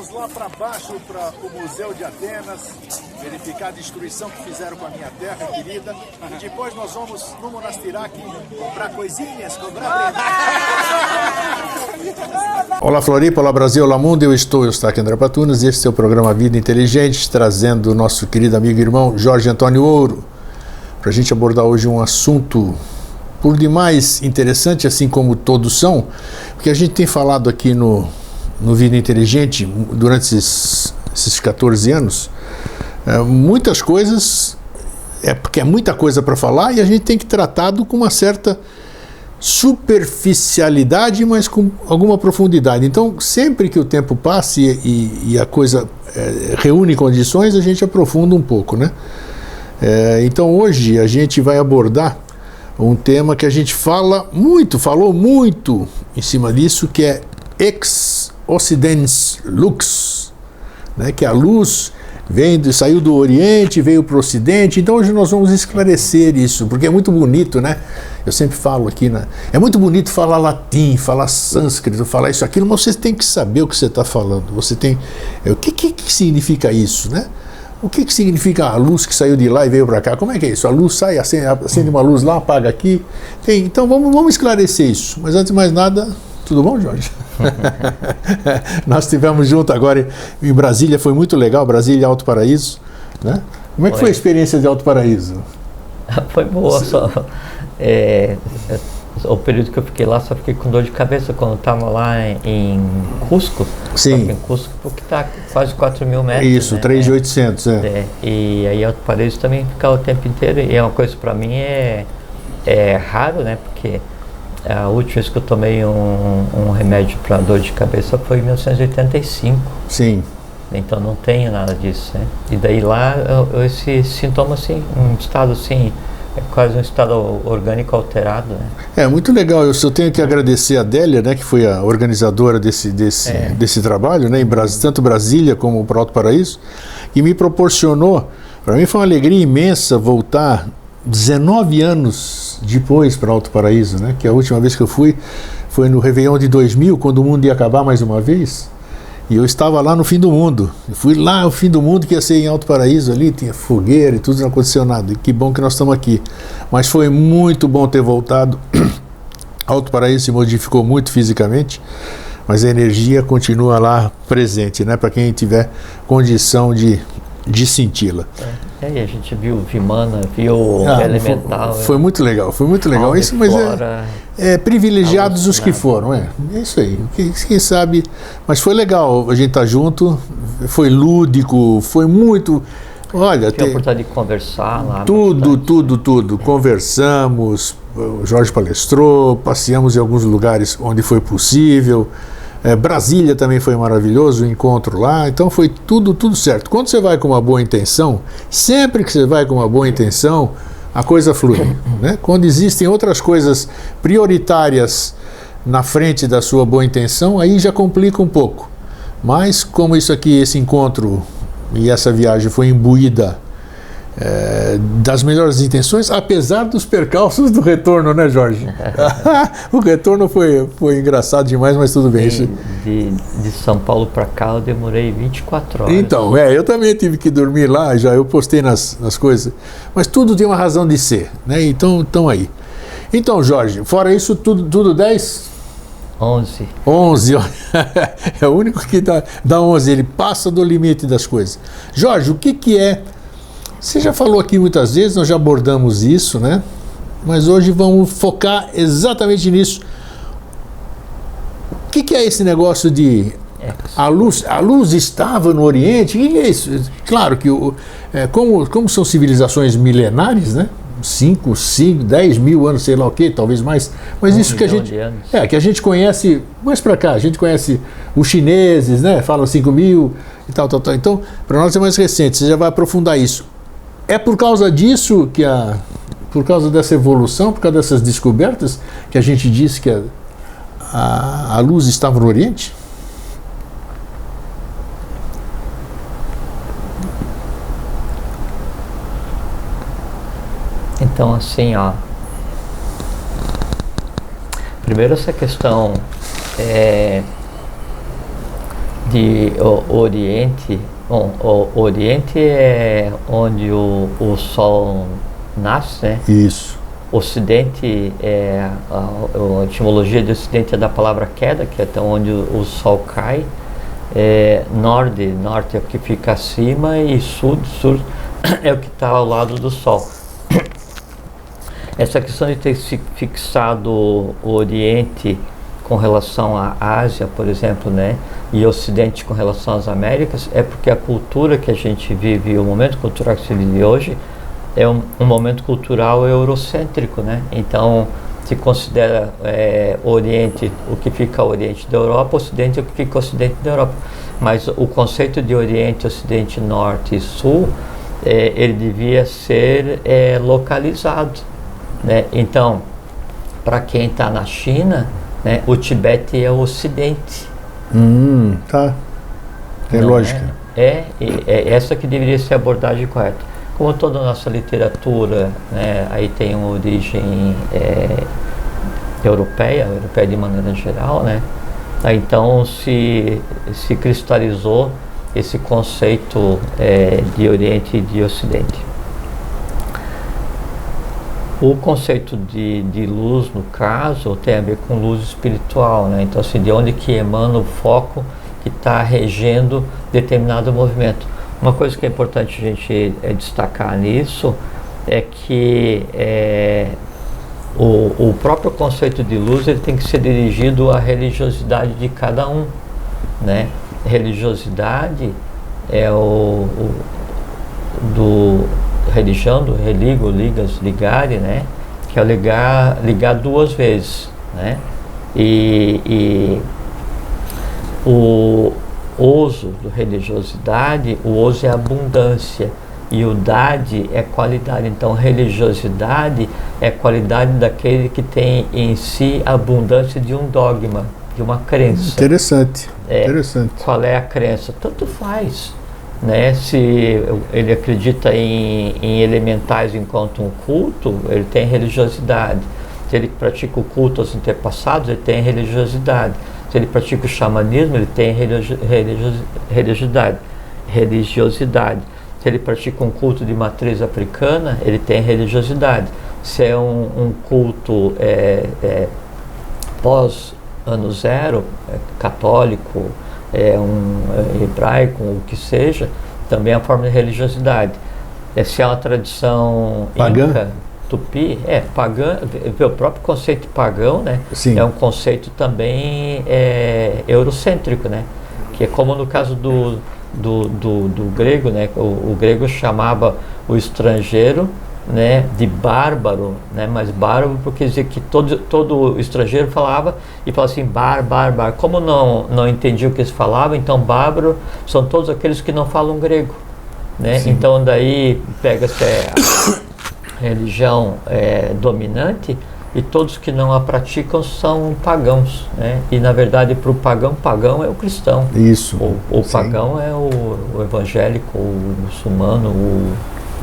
Vamos lá para baixo, para o Museu de Atenas, verificar a destruição que fizeram com a minha terra querida. E depois nós vamos no Monastirac comprar coisinhas, comprar Olá Floripa, olá Brasil, olá mundo, eu estou aqui André Patunas e este é o programa Vida Inteligente, trazendo o nosso querido amigo e irmão Jorge Antônio Ouro, para a gente abordar hoje um assunto por demais interessante, assim como todos são, porque a gente tem falado aqui no Vida Inteligente, durante esses 14 anos, muitas coisas, porque é muita coisa para falar e a gente tem que tratado com uma certa superficialidade, mas com alguma profundidade. Então, sempre que o tempo passe e a coisa reúne condições, a gente aprofunda um pouco, né? Então, hoje a gente vai abordar um tema que a gente falou muito em cima disso, que é Ex Occidens Lux, né? Que a luz saiu do Oriente, veio para o Ocidente. Então hoje nós vamos esclarecer isso, porque é muito bonito, né? Eu sempre falo aqui, né? É muito bonito falar latim, falar sânscrito, falar isso, aquilo, mas você tem que saber o que você está falando. Você tem... O que significa isso, né? O que significa a luz que saiu de lá e veio para cá? Como é que é isso? A luz sai, acende uma luz lá, apaga aqui. Então vamos esclarecer isso. Mas antes de mais nada, tudo bom, Jorge? Nós estivemos juntos agora em Brasília, foi muito legal, Brasília e Alto Paraíso, né? Como é que foi a experiência de Alto Paraíso? Foi boa, o período que eu fiquei lá, só fiquei com dor de cabeça quando estava lá em Cusco. Sim. Em Cusco, porque está quase 4.000 metros. Isso, né? 3.800, E aí Alto Paraíso também ficava o tempo inteiro, e é uma coisa para mim é raro, né? Porque a última vez que eu tomei um remédio para dor de cabeça foi em 1985. Sim. Então não tenho nada disso, né? E daí lá, esse sintoma, assim, um estado assim, é quase um estado orgânico alterado, né? É muito legal. Eu só tenho que agradecer a Adélia, né, que foi a organizadora desse trabalho, né, tanto Brasília como para Alto Paraíso, que me proporcionou. Para mim foi uma alegria imensa voltar 19 anos depois para Alto Paraíso, né? Que a última vez que eu fui foi no Réveillon de 2000, quando o mundo ia acabar mais uma vez, e eu estava lá no fim do mundo. Eu fui lá no fim do mundo, que ia ser em Alto Paraíso, ali tinha fogueira e tudo, não aconteceu nada. E que bom que nós estamos aqui. Mas foi muito bom ter voltado. Alto Paraíso se modificou muito fisicamente, mas a energia continua lá presente, né? Para quem tiver condição de senti-la. E a gente viu Vimana, viu Elemental. Foi muito legal, foi muito legal. Isso, mas privilegiados os que foram, é isso aí. Quem sabe, mas foi legal a gente estar junto, foi lúdico, foi muito. Olha, tive a oportunidade de conversar lá. Tudo. Conversamos, o Jorge palestrou, passeamos em alguns lugares onde foi possível. Brasília também foi maravilhoso, o encontro lá, então foi tudo certo. Quando você vai com uma boa intenção, sempre que você vai com uma boa intenção, a coisa flui, né? Quando existem outras coisas prioritárias na frente da sua boa intenção, aí já complica um pouco. Mas como esse encontro e essa viagem foi imbuída das melhores intenções, apesar dos percalços do retorno, né, Jorge? O retorno foi engraçado demais, mas tudo bem. De São Paulo para cá eu demorei 24 horas. Então, eu também tive que dormir lá, eu postei nas coisas, mas tudo tem uma razão de ser, né? Então aí. Então, Jorge, fora isso, tudo 10? 11. 11, é o único que dá 11, ele passa do limite das coisas. Jorge, o que é... Você já falou aqui muitas vezes, nós já abordamos isso, né? Mas hoje vamos focar exatamente nisso. O que é esse negócio de... A luz estava no Oriente? O que é isso? Claro que, como são civilizações milenares, né? 5, 10 mil anos, sei lá o quê, talvez mais. Mas isso que a gente... que a gente conhece... Mais para cá, a gente conhece os chineses, né? Falam 5 mil e tal. Então, para nós é mais recente, você já vai aprofundar isso. É por causa disso por causa dessa evolução, por causa dessas descobertas, que a gente disse que a luz estava no Oriente? Então, assim, primeiro essa questão Oriente. Bom, o Oriente é onde o Sol nasce, né? Isso. Ocidente a etimologia de Ocidente é da palavra queda, que é até onde o Sol cai. Norte é o que fica acima, e sul é o que está ao lado do Sol. Essa questão de ter se fixado o Oriente com relação à Ásia, por exemplo, né, e Ocidente com relação às Américas, é porque a cultura que a gente vive, o momento cultural que se vive hoje, é um momento cultural eurocêntrico, né? Então se considera Oriente o que fica ao Oriente da Europa, Ocidente o que fica ao Ocidente da Europa. Mas o conceito de Oriente, Ocidente, Norte e Sul, ele devia ser localizado, né? Então, para quem está na China, né, o Tibete é o Ocidente. Tá. Tem Não lógica. É essa que deveria ser a abordagem correta. Como toda a nossa literatura, né, aí tem uma origem europeia de maneira geral, né? Aí, então se cristalizou esse conceito de Oriente e de Ocidente. O conceito de luz, no caso, tem a ver com luz espiritual, né? Então, assim, de onde que emana o foco que está regendo determinado movimento. Uma coisa que é importante a gente destacar nisso é que o próprio conceito de luz, ele tem que ser dirigido à religiosidade de cada um, né? Religiosidade é religião, do religo, ligas, ligare, né? Que é ligar duas vezes, né? E o oso do religiosidade, o oso é abundância e o dade é qualidade. Então, religiosidade é qualidade daquele que tem em si a abundância de um dogma, de uma crença. Interessante. Interessante. Qual é a crença? Tanto faz, né? Se ele acredita em elementais enquanto um culto, ele tem religiosidade. Se ele pratica o culto aos antepassados, ele tem religiosidade. Se ele pratica o xamanismo, ele tem religiosidade. Se ele pratica um culto de matriz africana, ele tem religiosidade. Se é um culto pós ano zero, católico, hebraico, o que seja, também é uma forma de religiosidade. Se é uma tradição pagã, inca, tupi, pagã, o próprio conceito pagão, né? Sim. É um conceito também eurocêntrico, né? Que é como no caso do grego, né? O grego chamava o estrangeiro, né, de bárbaro, né? Mas bárbaro porque dizia que todo estrangeiro falava assim, bárbaro. Como não entendia o que eles falavam, então bárbaro são todos aqueles que não falam grego, né? Sim. Então daí pega-se a religião dominante e todos que não a praticam são pagãos, né? E na verdade para o pagão é o cristão. Isso. O pagão é o evangélico, o muçulmano,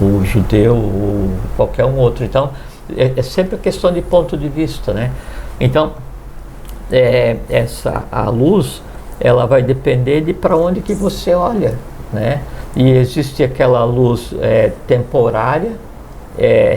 o judeu, ou qualquer um outro. Então é sempre a questão de ponto de vista, né? Então a luz, ela vai depender de para onde que você olha, né? E existe aquela luz temporária,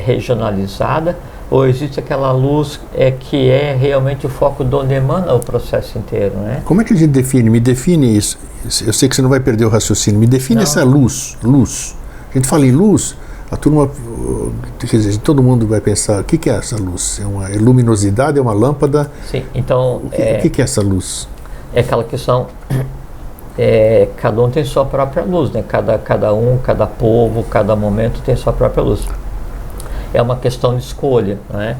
regionalizada, ou existe aquela luz que é realmente o foco de onde emana o processo inteiro, né? Como é que a gente define? Me define isso. Eu sei que você não vai perder o raciocínio. Me define essa luz. A gente fala em luz, a turma, quer dizer, todo mundo vai pensar, o que é essa luz? É uma luminosidade, é uma lâmpada? Sim, então... O que é essa luz? É aquela questão, cada um tem sua própria luz, né? Cada povo, cada momento tem sua própria luz. É uma questão de escolha, né?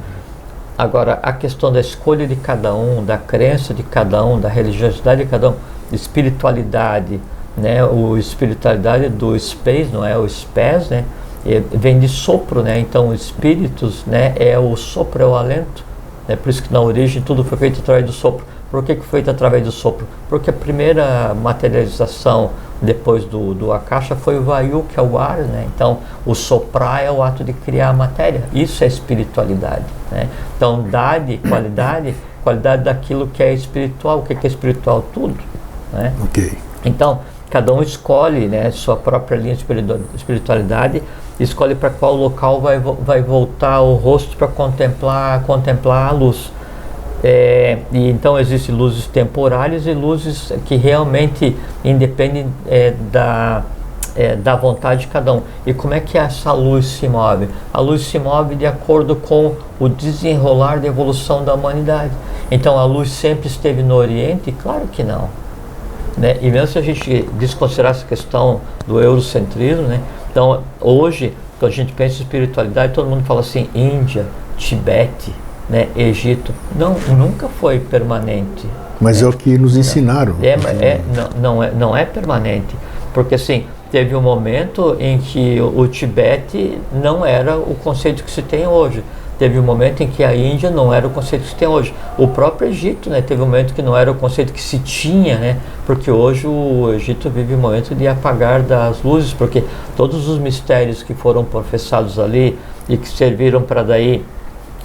Agora, a questão da escolha de cada um, da crença de cada um, da religiosidade de cada um, espiritualidade, né? O espiritualidade do space, não é o spes, né? Vem de sopro, né? Então, espíritos, né? O sopro, é o alento, né? Por isso que na origem tudo foi feito através do sopro. Por que foi feito através do sopro? Porque a primeira materialização depois do Akasha foi o Vayu, que é o ar, né? Então, o soprar é o ato de criar a matéria. Isso é espiritualidade, né? Então, qualidade daquilo que é espiritual. O que é espiritual? Tudo, né? Ok. Então, cada um escolhe, né, sua própria linha de espiritualidade, escolhe para qual local vai voltar o rosto para contemplar a luz. E então existem luzes temporárias e luzes que realmente independem da vontade de cada um. E como é que essa luz se move? A luz se move de acordo com o desenrolar da evolução da humanidade. Então a luz sempre esteve no Oriente? Claro que não, né? E mesmo se a gente desconsiderar essa questão do eurocentrismo, né? Então hoje, quando a gente pensa em espiritualidade, todo mundo fala assim, Índia, Tibete, né, Egito. Não, nunca foi permanente. Mas é o que nos ensinaram. Não é permanente. Porque assim, teve um momento em que o Tibete não era o conceito que se tem hoje. Teve um momento em que a Índia não era o conceito que se tem hoje. O próprio Egito, né, teve um momento que não era o conceito que se tinha, né, porque hoje o Egito vive um momento de apagar das luzes, porque todos os mistérios que foram professados ali e que serviram para daí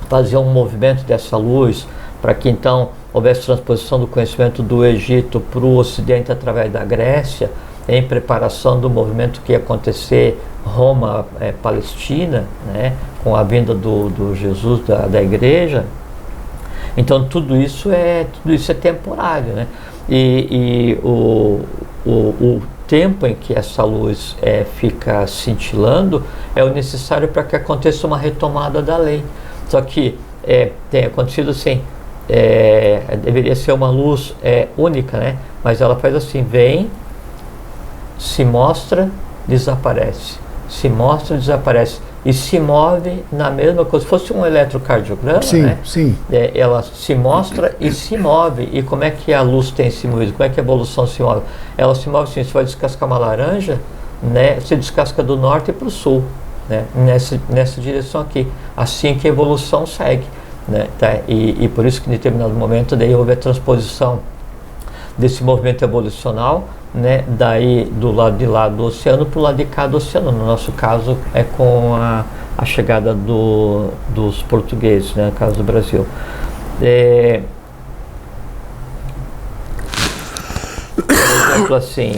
fazer um movimento dessa luz, para que então houvesse transposição do conhecimento do Egito para o Ocidente através da Grécia, em preparação do movimento que ia acontecer Roma, Palestina, né, com a vinda do Jesus da igreja. Então tudo isso é temporário, né? E o tempo em que essa luz fica cintilando é o necessário para que aconteça uma retomada da lei. Só que tem acontecido assim, deveria ser uma luz única, né? Mas ela faz assim, vem, se mostra, desaparece, se mostra, desaparece, e se move na mesma coisa, se fosse um eletrocardiograma, sim, né? Sim. Ela se mostra e se move. E como é que a luz tem se movido? Como é que a evolução se move? Ela se move assim, você vai descascar uma laranja, né? Você descasca do norte para o sul, né? Nessa direção aqui, assim que a evolução segue, né? Tá? E por isso que em determinado momento daí houve a transposição desse movimento evolucional, né, daí do lado de lá do oceano para o lado de cá do oceano. No nosso caso é com a chegada dos portugueses, né, no caso do Brasil. Por exemplo, assim,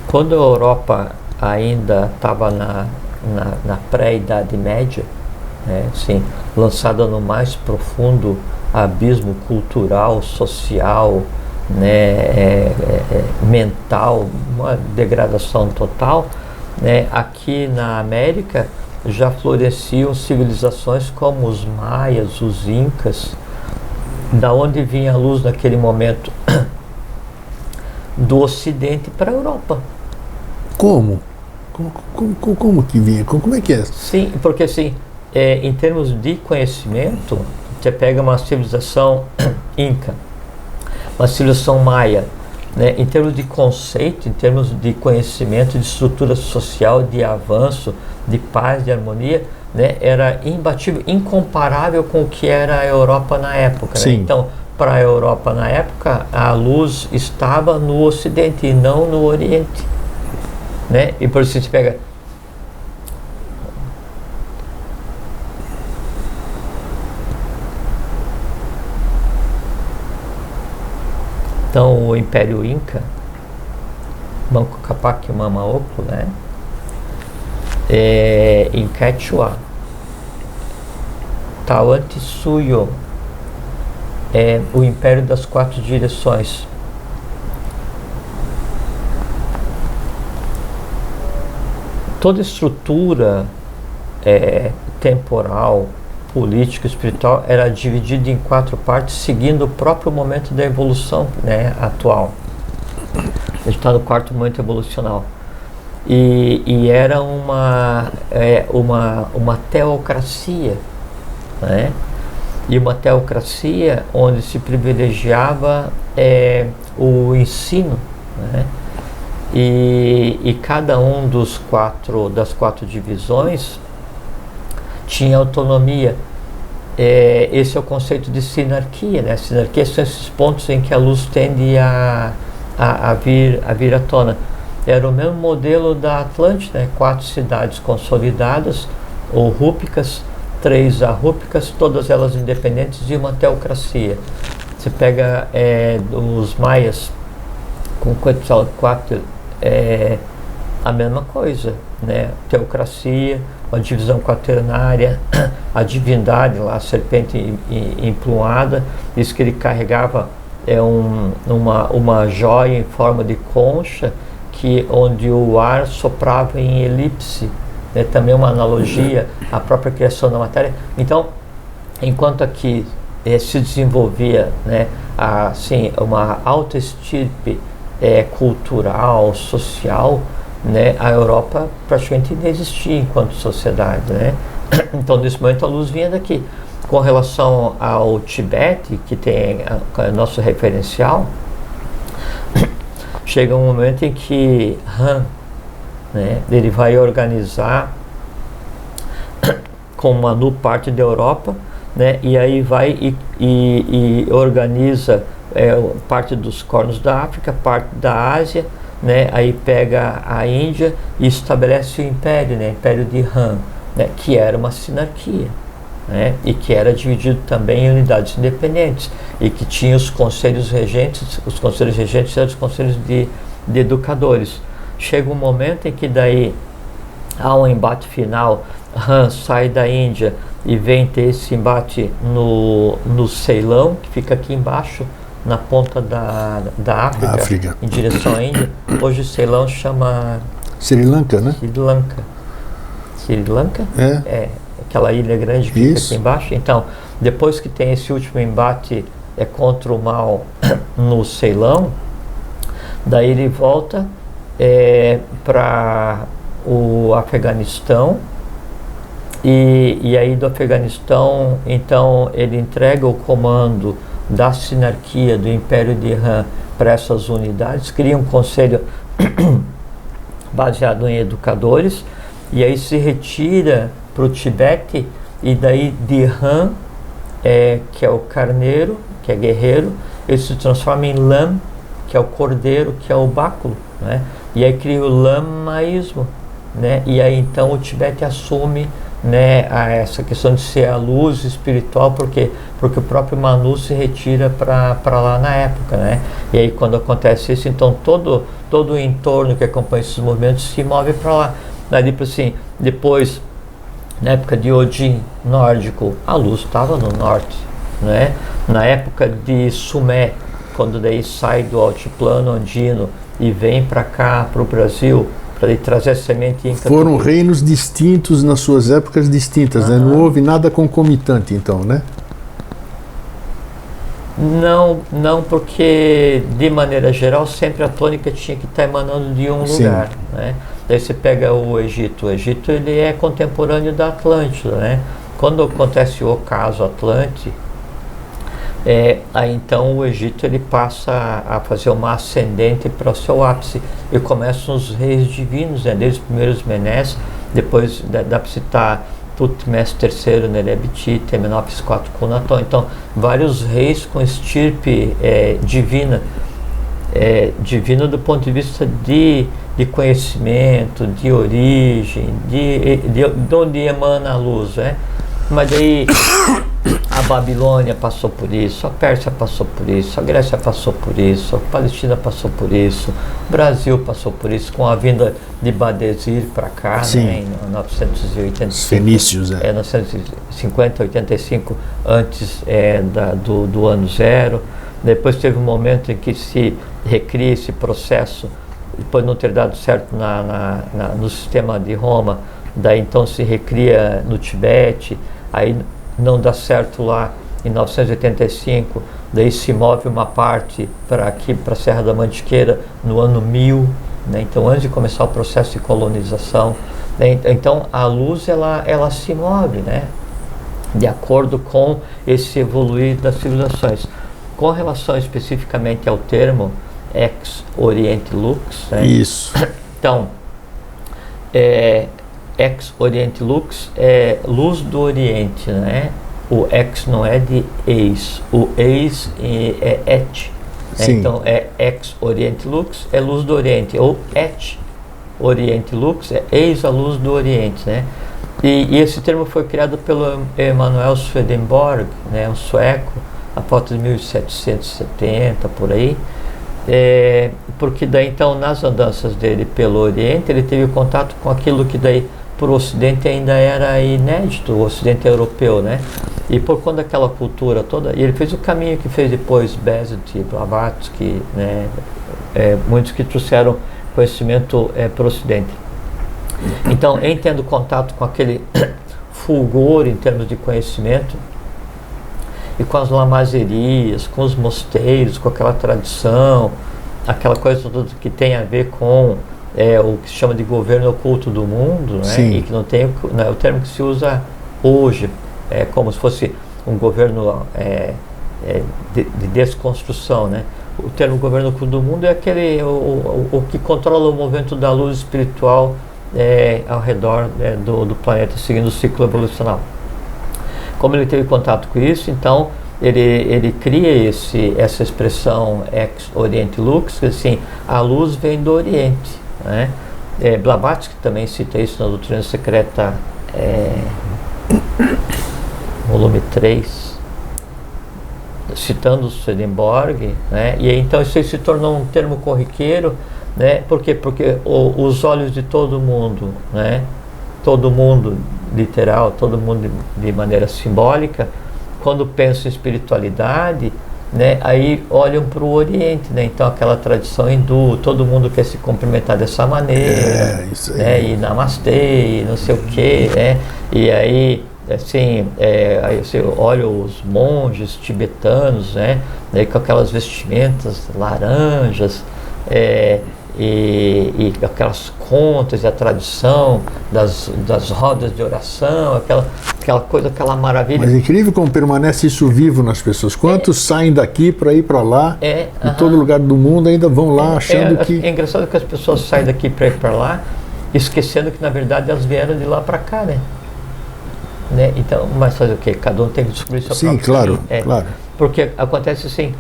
quando a Europa ainda estava na pré-idade média, né, assim, lançada no mais profundo abismo cultural, social, né, mental, uma degradação total, né, aqui na América já floresciam civilizações como os maias, os incas. Da onde vinha a luz naquele momento? Do Ocidente para a Europa. Como? Como que vinha? Como é que é? Sim, porque assim, em termos de conhecimento, você pega uma civilização inca, uma civilização maia, né? Em termos de conceito, em termos de conhecimento, de estrutura social, de avanço, de paz, de harmonia, né? Era imbatível, incomparável com o que era a Europa na época, né? Então, para a Europa na época, a luz estava no Ocidente e não no Oriente, né? E por isso você pega... Então, o Império Inca, Manco Cápac Mamaoclo, né? Em Quechua, Tahuantinsuyo, o Império das Quatro Direções. Toda estrutura temporal, político, espiritual, era dividido em 4 partes, seguindo o próprio momento da evolução, né, atual. A gente está no 4º momento evolucional. E era uma teocracia, né? E uma teocracia onde se privilegiava o ensino, né? E cada um das 4 divisões tinha autonomia. Esse é o conceito de sinarquia, né? Sinarquia são esses pontos em que a luz tende a vir à tona. Era o mesmo modelo da Atlântida, né? 4 cidades consolidadas, ou rúpicas, 3 arrúpicas, todas elas independentes, e uma teocracia. Você pega os maias com Quetzalcóatl, a mesma coisa, né? Teocracia, uma divisão quaternária, a divindade lá, a serpente emplumada, diz que ele carregava uma joia em forma de concha, onde o ar soprava em elipse, né? Também uma analogia à própria criação da matéria. Então, enquanto aqui se desenvolvia, né, assim, uma alta estirpe cultural, social, né, a Europa praticamente não existia enquanto sociedade, né? Então, nesse momento, a luz vinha daqui. Com relação ao Tibete, que tem nosso referencial, chega um momento em que Han, né, ele vai organizar com Manu parte da Europa, né, e aí vai e organiza parte dos cornos da África, parte da Ásia, né, aí pega a Índia e estabelece o império, né, Império de Han, né, que era uma sinarquia, né, e que era dividido também em unidades independentes, e que tinha os conselhos regentes eram os conselhos de educadores. Chega um momento em que daí há um embate final, Han sai da Índia e vem ter esse embate no Ceilão, que fica aqui embaixo, na ponta da África, em direção à Índia. Hoje o Ceilão chama Sri Lanka, né? Sri Lanka? Aquela ilha grande que fica aqui embaixo. Então, depois que tem esse último embate contra o mal no Ceilão, daí ele volta para o Afeganistão, e aí do Afeganistão, então, ele entrega o comando da sinarquia do Império de Han para essas unidades, cria um conselho baseado em educadores, e aí se retira para o Tibete, e daí de Han, que é o carneiro, que é guerreiro, ele se transforma em Lam, que é o cordeiro, que é o báculo, né? E aí cria o lamaísmo, né? E aí então o Tibete assume, né, essa questão de ser a luz espiritual, porque o próprio Manu se retira para lá na época, né? E aí quando acontece isso, então todo o entorno que acompanha esses movimentos se move para lá. Daí tipo assim, depois, na época de Odin nórdico, a luz estava no norte, né? Na época de Sumé, quando daí sai do altiplano andino e vem para cá, para o Brasil, para ele trazer a semente inca. Foram reinos distintos nas suas épocas distintas, né? Não houve nada concomitante, então, né? Não, porque de maneira geral sempre a tônica tinha que estar emanando de um lugar, né? Daí você pega o Egito ele é contemporâneo da Atlântida, né? Quando acontece o ocaso Atlante, aí então o Egito ele passa a fazer uma ascendente para o seu ápice, e começam os reis divinos, né? Desde os primeiros Menés, depois dá para citar Tutmés III, Nerebti, Temenópis IV, Cunaton. Então vários reis com estirpe divina, divino do ponto de vista de conhecimento, de origem, de onde emana a luz, né? Mas daí a Babilônia passou por isso, a Pérsia passou por isso, a Grécia passou por isso, a Palestina passou por isso, o Brasil passou por isso, com a vinda de Badesir para cá, né, em 985. Os fenícios, 950, 85, antes do ano zero. Depois teve um momento em que se recria esse processo, depois não ter dado certo no sistema de Roma, daí então se recria no Tibete, aí não dá certo lá em 985, daí se move uma parte para aqui, para a Serra da Mantiqueira, no ano 1000, né? Então antes de começar o processo de colonização, né? Então a luz ela se move, né, de acordo com esse evoluir das civilizações. Com relação especificamente ao termo Ex Oriente Lux, né? Isso. Então, Ex Oriente Lux é luz do Oriente, né? O ex não é de eis, o eis é et. Então é Ex Oriente Lux, é luz do Oriente, ou et Oriente Lux, é eis a luz do Oriente, né? E esse termo foi criado pelo Emanuel Swedenborg, né, um sueco, a volta de 1770, por aí. Porque daí então nas andanças dele pelo Oriente ele teve contato com aquilo que daí para o Ocidente ainda era inédito, o Ocidente europeu, né? E por conta daquela cultura toda, e ele fez o caminho que fez depois Bezet, Blavatsky, né? Muitos que trouxeram conhecimento para o Ocidente. Então, em tendo contato com aquele fulgor em termos de conhecimento, e com as lamazerias, com os mosteiros, com aquela tradição, aquela coisa toda que tem a ver com o que se chama de governo oculto do mundo, né? E que não tem o termo que se usa hoje, como se fosse um governo de desconstrução, né? O termo governo oculto do mundo é aquele o que controla o movimento da luz espiritual ao redor do planeta, seguindo o ciclo evolucional. Como ele teve contato com isso, então ele cria essa expressão ex Oriente Lux, que assim, a luz vem do Oriente, né? Blavatsky também cita isso na Doutrina Secreta, volume 3, citando Swedenborg, né? E então isso aí se tornou um termo corriqueiro, né? Por quê? Porque os olhos de todo mundo, né? Todo mundo literal, todo mundo de maneira simbólica, quando pensa em espiritualidade, né, aí olham para o Oriente, né? Então aquela tradição hindu, todo mundo quer se cumprimentar dessa maneira, isso aí. né? E namastê, e não sei o quê, né? E aí assim, aí você olha os monges tibetanos, né? Com aquelas vestimentas laranjas, e aquelas contas e a tradição das rodas de oração, aquela coisa, aquela maravilha. Mas é incrível como permanece isso vivo nas pessoas. Quantos saem daqui para ir para lá, em todo lugar do mundo ainda vão lá achando que... É engraçado que as pessoas saem daqui para ir para lá, esquecendo que na verdade elas vieram de lá para cá, né? Então, mas fazer o quê? Cada um tem que descobrir seu próprio claro, caminho. claro. Porque acontece assim,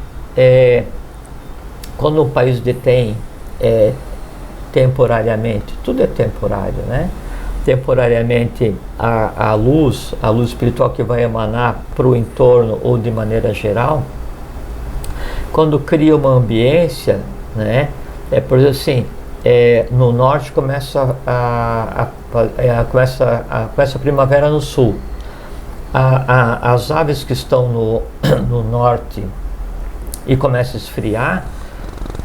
quando um país detém temporariamente, tudo é temporário, né? Temporariamente a luz espiritual que vai emanar para o entorno ou de maneira geral, quando cria uma ambiência, né? Por exemplo assim, no norte começa a primavera no sul. As aves que estão no norte e começam a esfriar,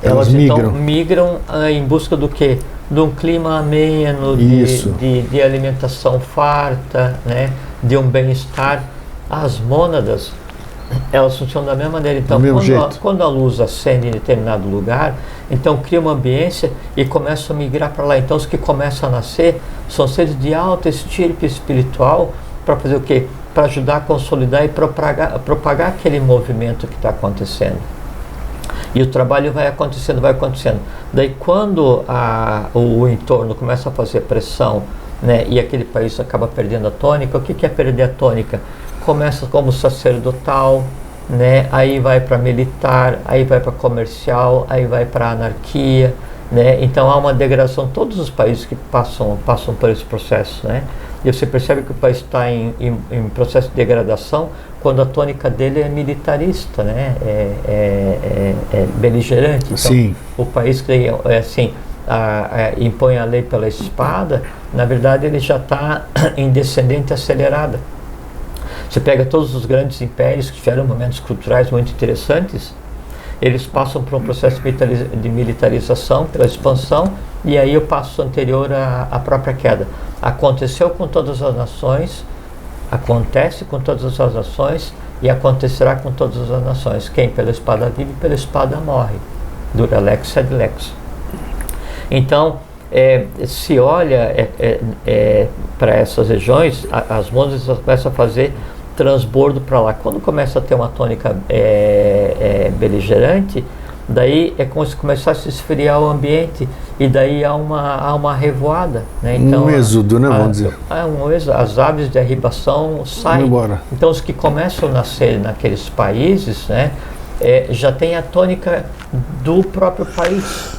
elas então migram em busca do quê? De um clima ameno, de alimentação farta, né? De um bem-estar. As mônadas, elas funcionam da mesma maneira. Então, quando a luz acende em determinado lugar, então cria uma ambiência e começa a migrar para lá. Então, os que começam a nascer são seres de alta estirpe espiritual para fazer o quê? Para ajudar a consolidar e propagar aquele movimento que está acontecendo. E o trabalho vai acontecendo. Daí quando o entorno começa a fazer pressão, né, e aquele país acaba perdendo a tônica, o que é perder a tônica? Começa como sacerdotal, né, aí vai para militar, aí vai para comercial, aí vai para anarquia, né? Então há uma degradação, todos os países que passam por esse processo, né? E você percebe que o país está em processo de degradação quando a tônica dele é militarista, né? Beligerante. Então, Sim. O país que impõe a lei pela espada, na verdade ele já está em descendente acelerada. Você pega todos os grandes impérios que tiveram momentos culturais muito interessantes, eles passam por um processo de militarização, pela expansão, e aí o passo anterior à própria queda. Aconteceu com todas as nações, acontece com todas as nações e acontecerá com todas as nações. Quem pela espada vive, pela espada morre. Dura lex sed lex. Então, se olha para essas regiões, as mônadas começam a fazer transbordo para lá. Quando começa a ter uma tônica beligerante, daí é como se começasse a esfriar o ambiente e daí há uma revoada, né? Então, um êxodo, né, vamos dizer. Um êxodo. As aves de arribação saem. Embora. Então os que começam a nascer naqueles países, né, já tem a tônica do próprio país,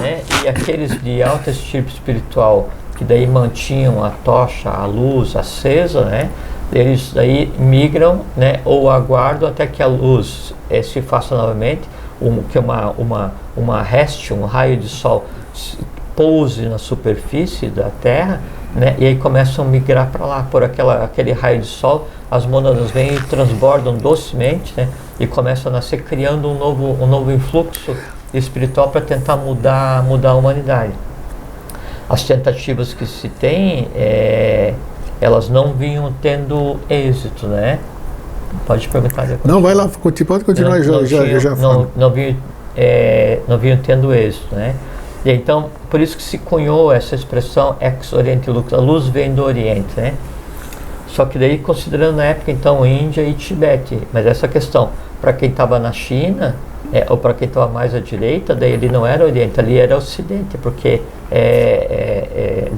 né? E aqueles de alta estirpe espiritual que daí mantinham a tocha, a luz acesa, né? eles daí migram, né, ou aguardam até que a luz se faça novamente, que uma reste, um raio de sol pouse na superfície da Terra, né, e aí começam a migrar para lá por aquele raio de sol. As mônadas vêm e transbordam docemente, né, e começam a nascer, criando um novo influxo espiritual para tentar mudar a humanidade. As tentativas que se tem, elas não vinham tendo êxito, né? Pode perguntar depois. Não, vai lá, pode continuar, já falo. Não vinham tendo êxito, né? E então, por isso que se cunhou essa expressão Ex Oriente Lux, a luz vem do Oriente, né? Só que daí, considerando na época, então, Índia e Tibete, mas essa questão, para quem estava na China, ou para quem estava mais à direita, daí ele não era Oriente, ali era Ocidente, porque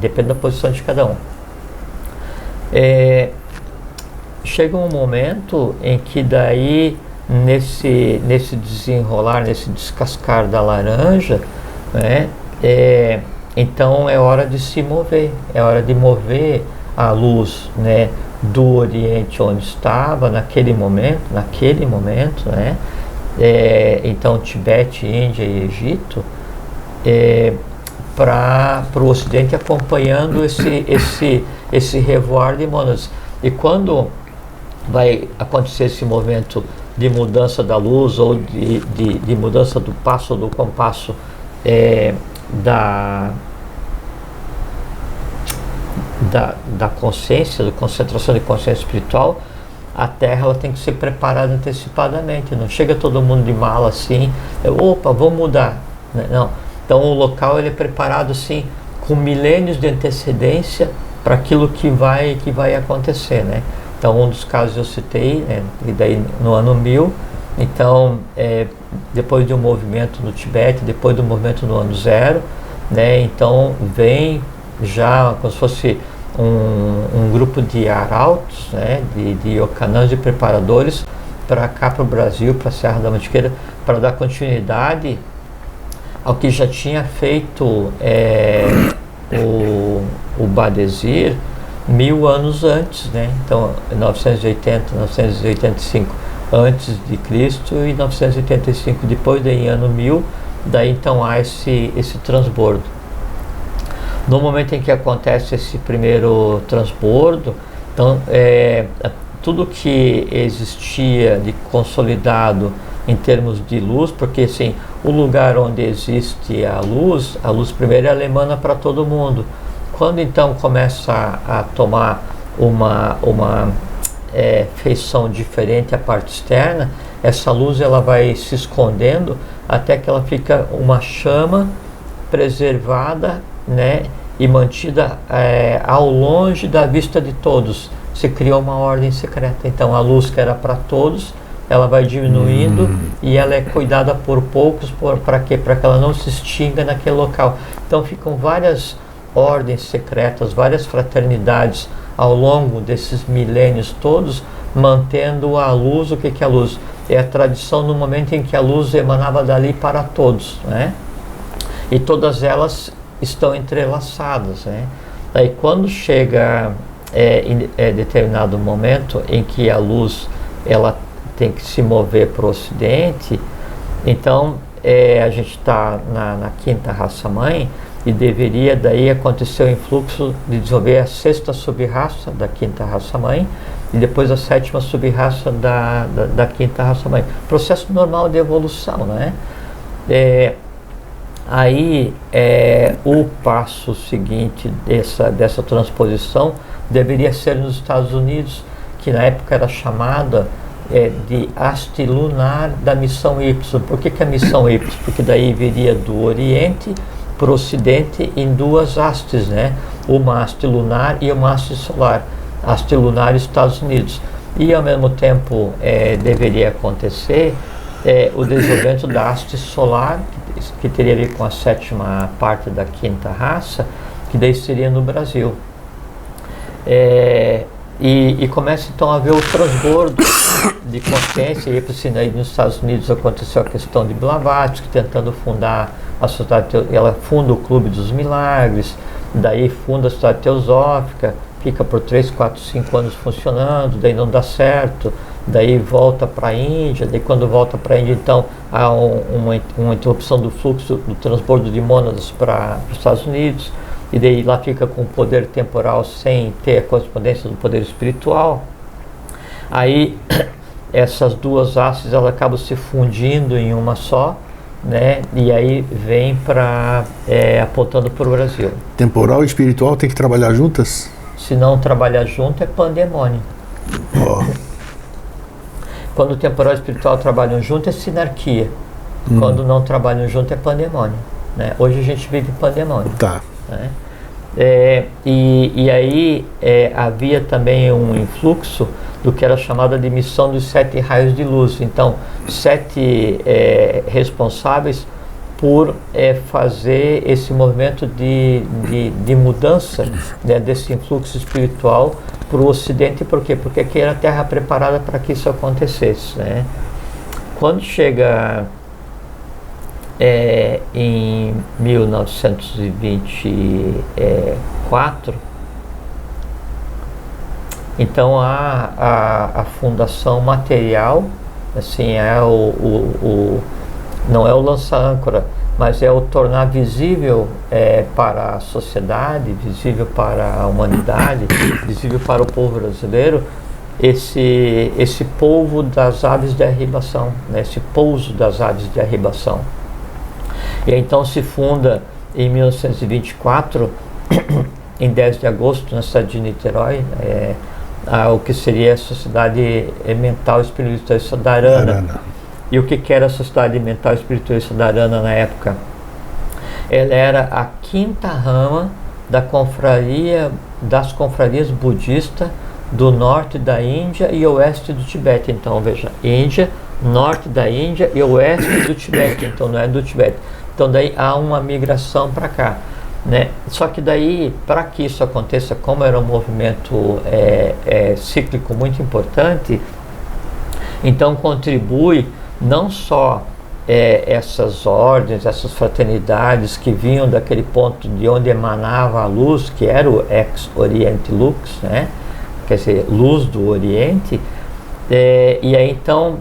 depende da posição de cada um. Chega um momento em que daí, nesse desenrolar, nesse descascar da laranja, né, então é hora de se mover, é hora de mover a luz, né, do Oriente onde estava naquele momento, né, então Tibete, Índia e Egito, para o Ocidente, acompanhando esse revoar de mônadas. E quando vai acontecer esse movimento de mudança da luz ou de mudança do passo ou do compasso da consciência, da concentração de consciência espiritual, a Terra ela tem que ser preparada antecipadamente. Não chega todo mundo de mala assim, opa, vamos mudar, né? Não. Então o local ele é preparado assim com milênios de antecedência para aquilo que vai acontecer, né? Então um dos casos eu citei, né, e daí no ano 1000, então depois de um movimento no Tibete, depois do movimento no ano 0, né, então vem já como se fosse um grupo de arautos, né, de yokanãs, de preparadores, para cá, para o Brasil, para a Serra da Mantiqueira, para dar continuidade ao que já tinha feito o Badesir 1000 anos antes, né? Então 980, 985 antes de Cristo e 985 depois, daí em ano 1000, daí então há esse transbordo. No momento em que acontece esse primeiro transbordo, então tudo que existia de consolidado em termos de luz, porque assim, o lugar onde existe a luz primeiro ela emana para todo mundo. Quando então começa a tomar uma feição diferente a parte externa, essa luz ela vai se escondendo até que ela fica uma chama preservada, né, e mantida ao longe da vista de todos. Se criou uma ordem secreta. Então a luz que era para todos, ela vai diminuindo e ela é cuidada por poucos, para quê? Para que ela não se extinga naquele local. Então ficam várias ordens secretas, várias fraternidades ao longo desses milênios todos, mantendo a luz. O que é a luz? É a tradição no momento em que a luz emanava dali para todos, né? E todas elas estão entrelaçadas, né? Daí quando chega em determinado momento em que a luz ela tem que se mover para o Ocidente, então a gente está na quinta raça-mãe e deveria daí acontecer o influxo de desenvolver a sexta sub-raça da quinta raça-mãe e depois a sétima sub-raça da quinta raça-mãe. Processo normal de evolução, né? Aí o passo seguinte dessa transposição deveria ser nos Estados Unidos, que na época era chamada de haste lunar da missão Y. Por que a missão Y? Porque daí viria do Oriente para o Ocidente em duas hastes, né? Uma haste lunar e uma haste solar. Haste lunar Estados Unidos. E ao mesmo tempo deveria acontecer o desenvolvimento da haste solar, que teria a ver com a sétima parte da quinta raça, que daí seria no Brasil. E começa então a haver o transbordo de consciência. E assim, aí nos Estados Unidos aconteceu a questão de Blavatsky tentando fundar a sociedade, ela funda o Clube dos Milagres, daí funda a Sociedade Teosófica, fica por 3, 4, 5 anos funcionando, daí não dá certo, daí volta para a Índia, daí quando volta para a Índia, então há uma interrupção do fluxo do transbordo de mônadas para os Estados Unidos, e daí lá fica com o poder temporal sem ter a correspondência do poder espiritual. Aí essas duas hastes elas acabam se fundindo em uma só, né? E aí vem para apontando para o Brasil. Temporal e espiritual tem que trabalhar juntas? Se não trabalhar junto é pandemônio. Oh. Quando o temporal e o espiritual trabalham junto é sinarquia. Quando não trabalham junto é pandemônio, né? Hoje a gente vive pandemônio. Tá. Né? E aí havia também um influxo do que era chamada de missão dos 7 raios de luz. Então, 7 responsáveis por fazer esse movimento de mudança, né, desse influxo espiritual para o Ocidente. Por quê? Porque aqui era a Terra preparada para que isso acontecesse, né? Quando chega em 1924, então a fundação material, assim, não é o lança-âncora, mas é o tornar visível para a sociedade, visível para a humanidade, visível para o povo brasileiro, esse polvo das aves de arribação, né, esse pouso das aves de arribação. E então se funda em 1924, em 10 de agosto, na cidade de Niterói, o que seria a Sociedade Mental Espiritualista da Arana. E o que era a Sociedade Mental Espiritualista da Arana na época? Ela era a 5ª rama das confrarias budistas do norte da Índia e oeste do Tibete. Então, veja, Índia, norte da Índia e oeste do Tibete. Então, não é do Tibete. Então, daí há uma migração para cá, né? Só que daí, para que isso aconteça, como era um movimento cíclico muito importante, então contribui não só essas ordens, essas fraternidades que vinham daquele ponto de onde emanava a luz, que era o ex-Oriente Lux, né? Quer dizer, luz do Oriente, e aí então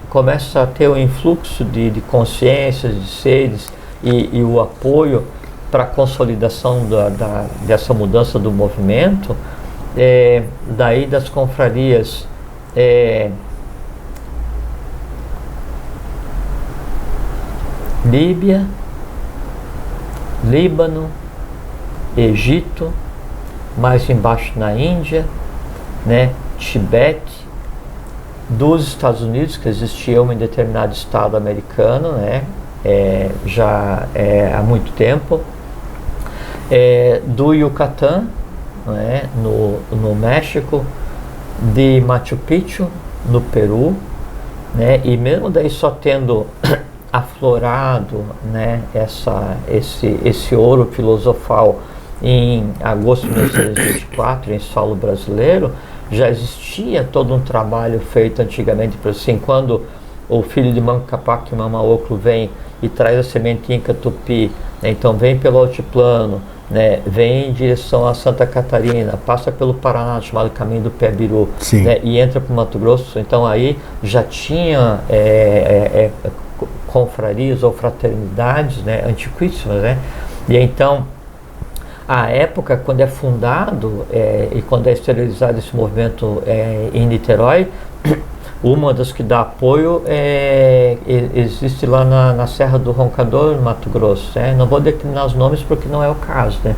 começa a ter um influxo de consciências, de seres, e o apoio para a consolidação dessa mudança do movimento, daí das confrarias Líbia, Líbano, Egito, mais embaixo na Índia, né, Tibete, dos Estados Unidos, que existia em determinado estado americano, né, já há muito tempo, do Yucatán, né, no México, de Machu Picchu, no Peru, né, e mesmo daí só tendo aflorado, né, esse ouro filosofal em agosto de 1924 em solo brasileiro, já existia todo um trabalho feito antigamente, por assim, quando o filho de Manco Capac, Mamaoclo, vem e traz a semente Inca Tupi, né, então vem pelo altiplano, né, vem em direção a Santa Catarina, passa pelo Paraná, chamado Caminho do Pé-Biru, né, e entra para o Mato Grosso. Então aí já tinha confrarias ou fraternidades, né, antiquíssimas, né? E então a época, quando é fundado e quando é esterilizado esse movimento em Niterói, uma das que dá apoio existe lá na Serra do Roncador, no Mato Grosso, né? Não vou declinar os nomes porque não é o caso, né?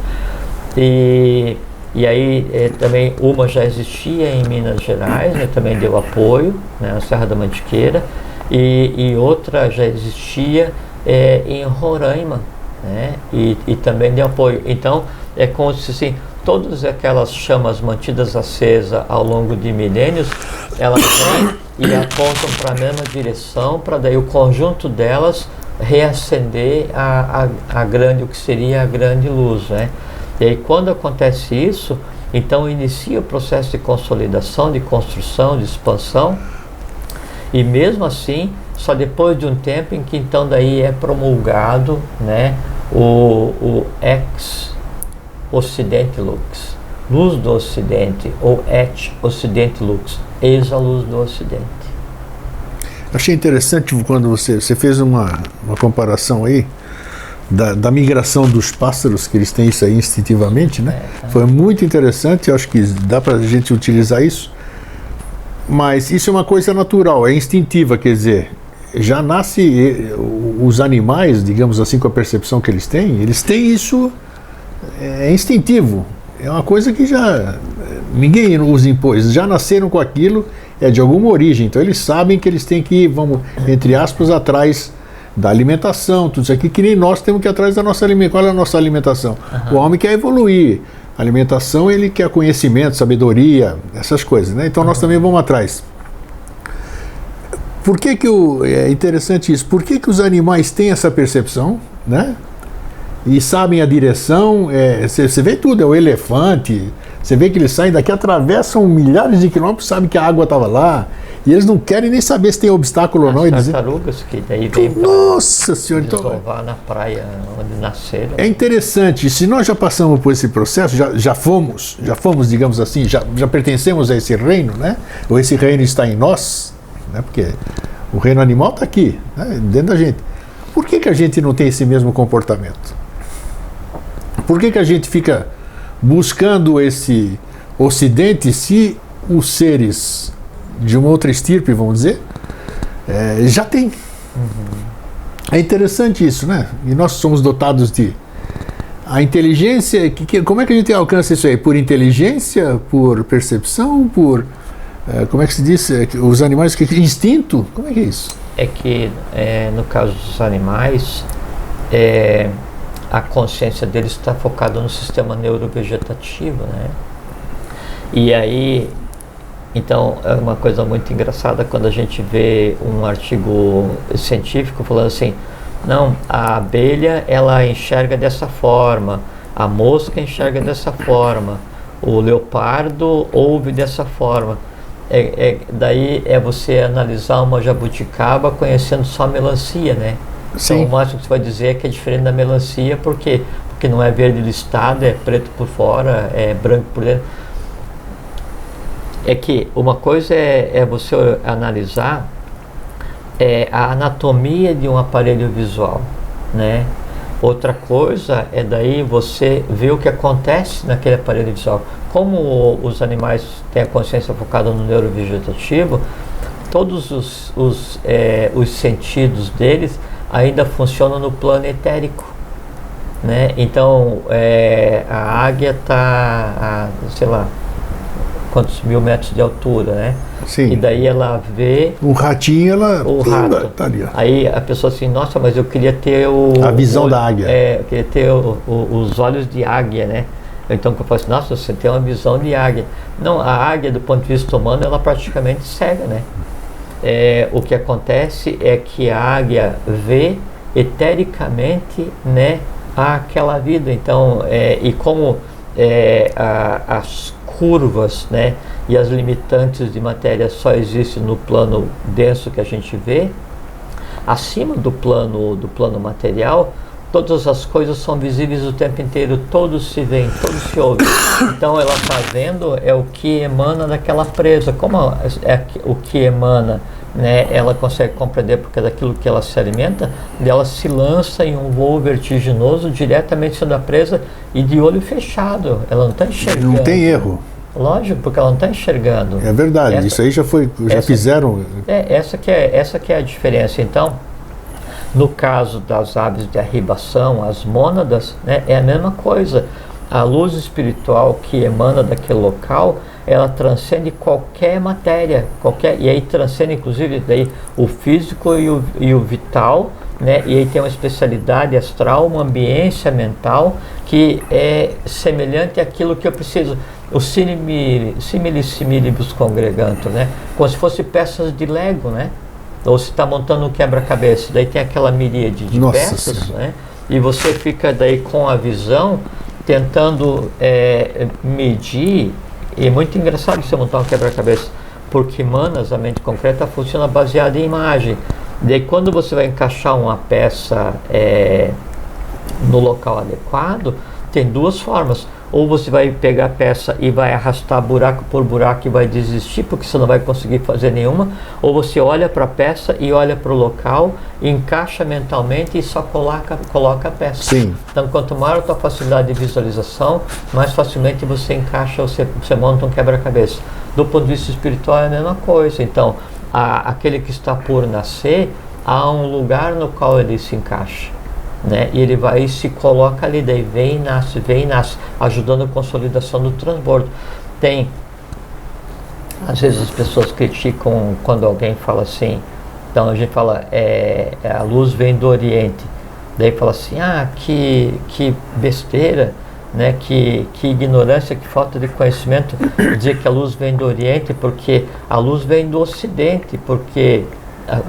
E aí também uma já existia em Minas Gerais, né? Também deu apoio, né? Na Serra da Mantiqueira, e outra já existia em Roraima, né? E também deu apoio. Então é como se assim, todas aquelas chamas mantidas acesas ao longo de milênios, elas vêm e apontam para a mesma direção, para daí o conjunto delas reacender a grande, o que seria a grande luz, né? E aí quando acontece isso, então inicia o processo de consolidação, de construção, de expansão, e mesmo assim, só depois de um tempo em que então daí é promulgado, né, o ex-Ocidente Lux, luz do Ocidente, ou et Ocidente lux, eis a luz do Ocidente. Achei interessante quando você fez uma comparação aí da migração dos pássaros, que eles têm isso aí instintivamente, né? Foi muito interessante, eu acho que dá para a gente utilizar isso, mas isso é uma coisa natural, é instintiva, quer dizer, já nasce os animais, digamos assim, com a percepção que eles têm isso, é instintivo, é uma coisa que já ninguém os impôs, já nasceram com aquilo, é de alguma origem, então eles sabem que eles têm que ir, vamos, entre aspas, atrás da alimentação, tudo isso aqui, que nem nós temos que ir atrás da nossa alimentação. Qual é a nossa alimentação? O homem quer evoluir, a alimentação ele quer conhecimento, sabedoria, essas coisas, né? Então nós também vamos atrás. Por que é interessante isso? Por que os animais têm essa percepção, né? E sabem a direção, você vê tudo, é o elefante, você vê que eles saem daqui, atravessam milhares de quilômetros, sabem que a água estava lá, e eles não querem nem saber se tem obstáculo ou não. As tartarugas que daí vem nossa senhora, então desovar na praia onde nasceram. É interessante, se nós já passamos por esse processo, já fomos, digamos assim, já pertencemos a esse reino, né? Ou esse reino está em nós, né? Porque o reino animal está aqui, né? Dentro da gente. Por que a gente não tem esse mesmo comportamento? Por que a gente fica buscando esse ocidente se os seres de uma outra estirpe, vamos dizer, já tem? É interessante isso, né? E nós somos dotados de a inteligência, como é que a gente alcança isso aí? Por inteligência, por percepção, por como é que se diz? Os animais, instinto? Como é que é isso? É que no caso dos animais, a consciência deles está focada no sistema neurovegetativo, né? E aí, então, é uma coisa muito engraçada quando a gente vê um artigo científico falando assim, não, a abelha, ela enxerga dessa forma, a mosca enxerga dessa forma, o leopardo ouve dessa forma. Daí é você analisar uma jabuticaba conhecendo só a melancia, né? Sim. Então o máximo que você vai dizer é que é diferente da melancia, por quê? Porque não é verde listado, é preto por fora, é branco por dentro. É que uma coisa é você analisar a anatomia de um aparelho visual, né? Outra coisa é daí você ver o que acontece naquele aparelho visual. Como os animais têm a consciência focada no neurovegetativo, todos os sentidos deles ainda funcionam no plano etérico, né? Então a águia está a, sei lá, quantos mil metros de altura, né? Sim. E daí ela vê o ratinho, o rato. Tá ali, ó. Aí a pessoa assim, nossa, mas eu queria ter a visão da águia. Eu queria ter os olhos de águia, né? Então eu falo assim, nossa, você tem uma visão de águia. Não, a águia do ponto de vista humano, ela praticamente cega, né? O que acontece é que a águia vê etericamente, né, aquela vida. Então, e como as curvas, né, e as limitantes de matéria só existem no plano denso que a gente vê, acima do plano material, todas as coisas são visíveis o tempo inteiro, todos se veem, todos se ouvem. Então ela está vendo o que emana daquela presa. Como o que emana, né, ela consegue compreender porque é daquilo que ela se alimenta, ela se lança em um voo vertiginoso diretamente sobre a presa e de olho fechado. Ela não está enxergando. Não tem erro. Lógico, porque ela não está enxergando. É verdade, isso aí já fizeram. Essa que é a diferença. Então, no caso das aves de arribação, as mônadas, né, é a mesma coisa. A luz espiritual que emana daquele local, ela transcende qualquer matéria, e aí transcende inclusive daí o físico e o vital, né? E aí tem uma especialidade astral, uma ambiência mental que é semelhante àquilo que eu preciso. O similis similibus congregantur, né? Como se fosse peças de Lego, né? Ou se está montando um quebra-cabeça, daí tem aquela miríade de peças, né? E você fica daí com a visão tentando medir. E é muito engraçado você montar um quebra-cabeça, porque Manas, a mente concreta, funciona baseada em imagem. Daí quando você vai encaixar uma peça no local adequado, tem duas formas. Ou você vai pegar a peça e vai arrastar buraco por buraco e vai desistir, porque você não vai conseguir fazer nenhuma. Ou você olha para a peça e olha para o local, encaixa mentalmente e só coloca a peça. Sim. Então, quanto maior a tua facilidade de visualização, mais facilmente você encaixa, você monta um quebra-cabeça. Do ponto de vista espiritual é a mesma coisa. Então, aquele que está por nascer, há um lugar no qual ele se encaixa, né? E ele vai e se coloca ali, daí vem e nasce, ajudando a consolidação do transbordo. Às vezes as pessoas criticam quando alguém fala assim, então a gente fala, a luz vem do Oriente, daí fala assim, que besteira, né? Que ignorância, que falta de conhecimento dizer que a luz vem do Oriente, porque a luz vem do Ocidente, porque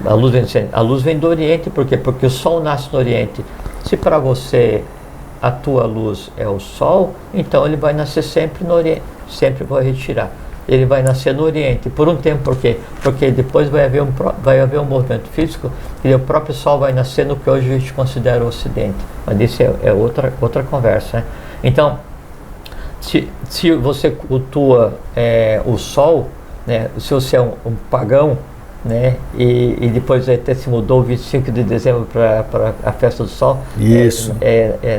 a luz vem do Oriente, porque o Sol nasce no Oriente. Se para você a tua luz é o Sol, então ele vai nascer sempre no Oriente, sempre vai retirar. Ele vai nascer no Oriente, por um tempo, por quê? Porque depois vai haver um movimento físico e o próprio Sol vai nascer no que hoje a gente considera o Ocidente. Mas isso é outra conversa, né? Então, se você cultua o Sol, né, se você é um pagão, né, e depois até se mudou o 25 de dezembro para a festa do Sol. Isso.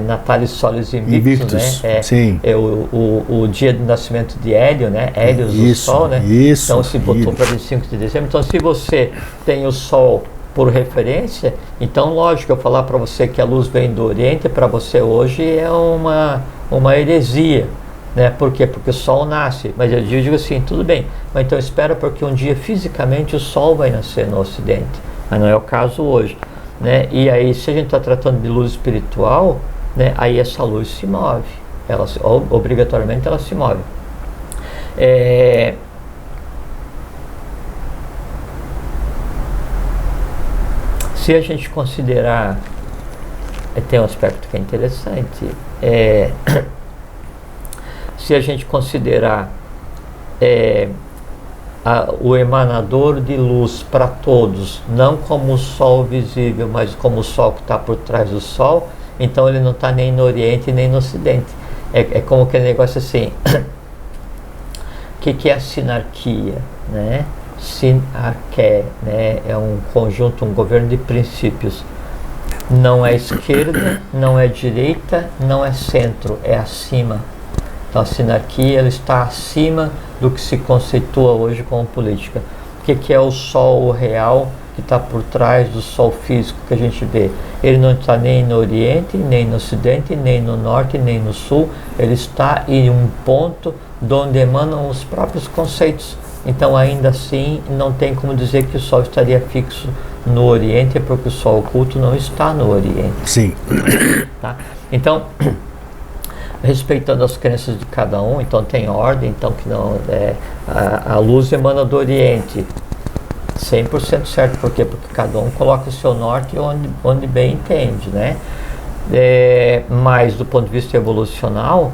Natalis Solis Invictus, né? Sim. O dia do nascimento de Hélio, né? Hélios do Sol, né? Isso. Então se botou para 25 de dezembro. Então, se você tem o Sol por referência, então lógico, eu falar para você que a luz vem do Oriente, para você hoje é uma heresia, né? Por quê? Porque o Sol nasce, mas eu digo assim, tudo bem, mas então espera, porque um dia fisicamente o Sol vai nascer no Ocidente, mas não é o caso hoje, né? E aí, se a gente está tratando de luz espiritual, né, aí essa luz se move, obrigatoriamente ela se move. Se a gente considerar, tem um aspecto que é interessante, se a gente considerar o emanador de luz para todos, não como o Sol visível, mas como o Sol que está por trás do Sol, então ele não está nem no Oriente nem no Ocidente. É como aquele negócio assim, que é a sinarquia, né? Sinarqué, né? É um conjunto, um governo de princípios. Não é esquerda, não é direita, não é centro, é acima. Então a sinarquia, ela está acima do que se conceitua hoje como política. O que é o Sol real que está por trás do Sol físico que a gente vê? Ele não está nem no Oriente, nem no Ocidente, nem no Norte, nem no Sul. Ele está em um ponto de onde emanam os próprios conceitos. Então, ainda assim, não tem como dizer que o Sol estaria fixo no Oriente, porque o Sol oculto não está no Oriente. Sim. Tá? Então, respeitando as crenças de cada um, então tem ordem, então que não a luz emana do Oriente, 100% certo. Por quê? Porque cada um coloca o seu norte onde bem entende, né? Mas do ponto de vista evolucional,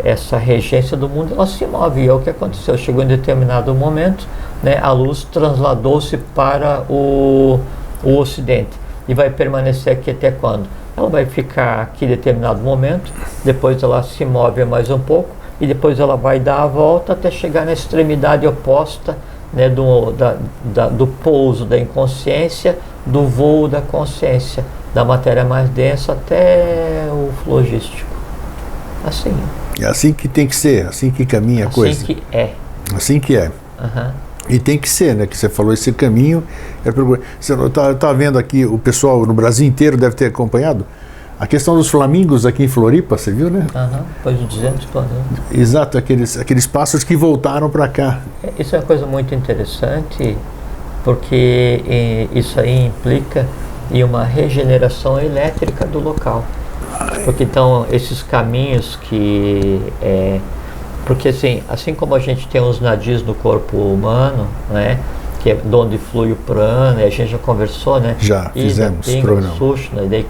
essa regência do mundo, ela se move, e é o que aconteceu. Chegou em determinado momento, né, a luz transladou-se para o Ocidente e vai permanecer aqui até quando? Ela vai ficar aqui em determinado momento, depois ela se move mais um pouco e depois ela vai dar a volta até chegar na extremidade oposta, né, do pouso da inconsciência, do voo da consciência, da matéria mais densa até o flogístico. Assim. É assim que tem que ser, assim que caminha a coisa. Assim que é. Assim que é. Uhum. E tem que ser, né? Que você falou, esse caminho. Eu estava vendo aqui, o pessoal no Brasil inteiro deve ter acompanhado a questão dos flamingos aqui em Floripa, você viu, né? Depois de 200 planetas. Exato, aqueles pássaros que voltaram para cá. Isso é uma coisa muito interessante, porque isso aí implica em uma regeneração elétrica do local. Porque então esses caminhos porque assim como a gente tem os nadis no corpo humano, né, que é de onde flui o prana, a gente já conversou, né? Já fizemos programa. Sushna, e daí